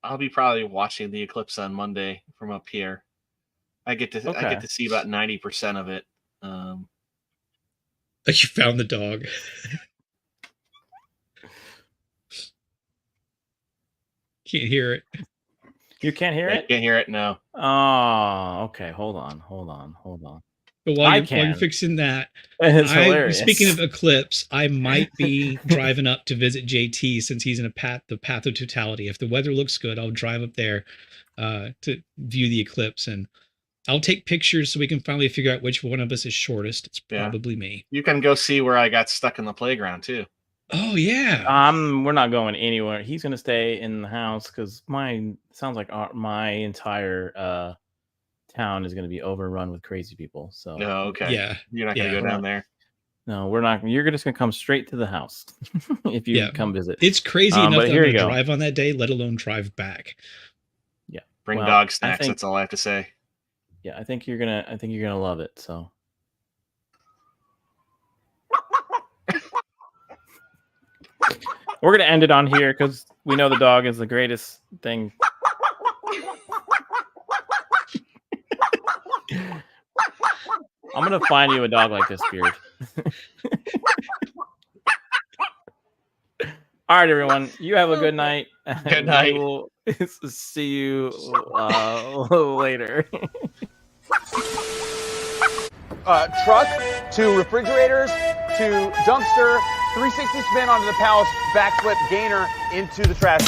I'll be probably watching the eclipse on Monday from up here. I get to see about 90% of it. Like you found the dog. Can't hear it. You can't hear it? Can't hear it. No. Oh, okay. Hold on. But while you're fixing that, it's hilarious. Speaking of eclipse, I might be driving up to visit JT since he's in the path of totality. If the weather looks good, I'll drive up there to view the eclipse, and I'll take pictures so we can finally figure out which one of us is shortest. It's probably me. You can go see where I got stuck in the playground too. Oh yeah. We're not going anywhere. He's gonna stay in the house because sounds like my entire town is gonna be overrun with crazy people. So okay. Yeah. You're not gonna go down there. No, we're not. You're just gonna come straight to the house if you come visit. It's crazy enough that I'm gonna go. drive on that day, let alone drive back. Yeah. Bring dog snacks. That's all I have to say. Yeah, I think you're gonna love it. So. We're going to end it on here because we know the dog is the greatest thing. I'm going to find you a dog like this, Beard. All right, everyone. You have a good night. Good night. We'll see you later. Truck to refrigerators to dumpster, 360 spin onto the palace, backflip gainer into the trash.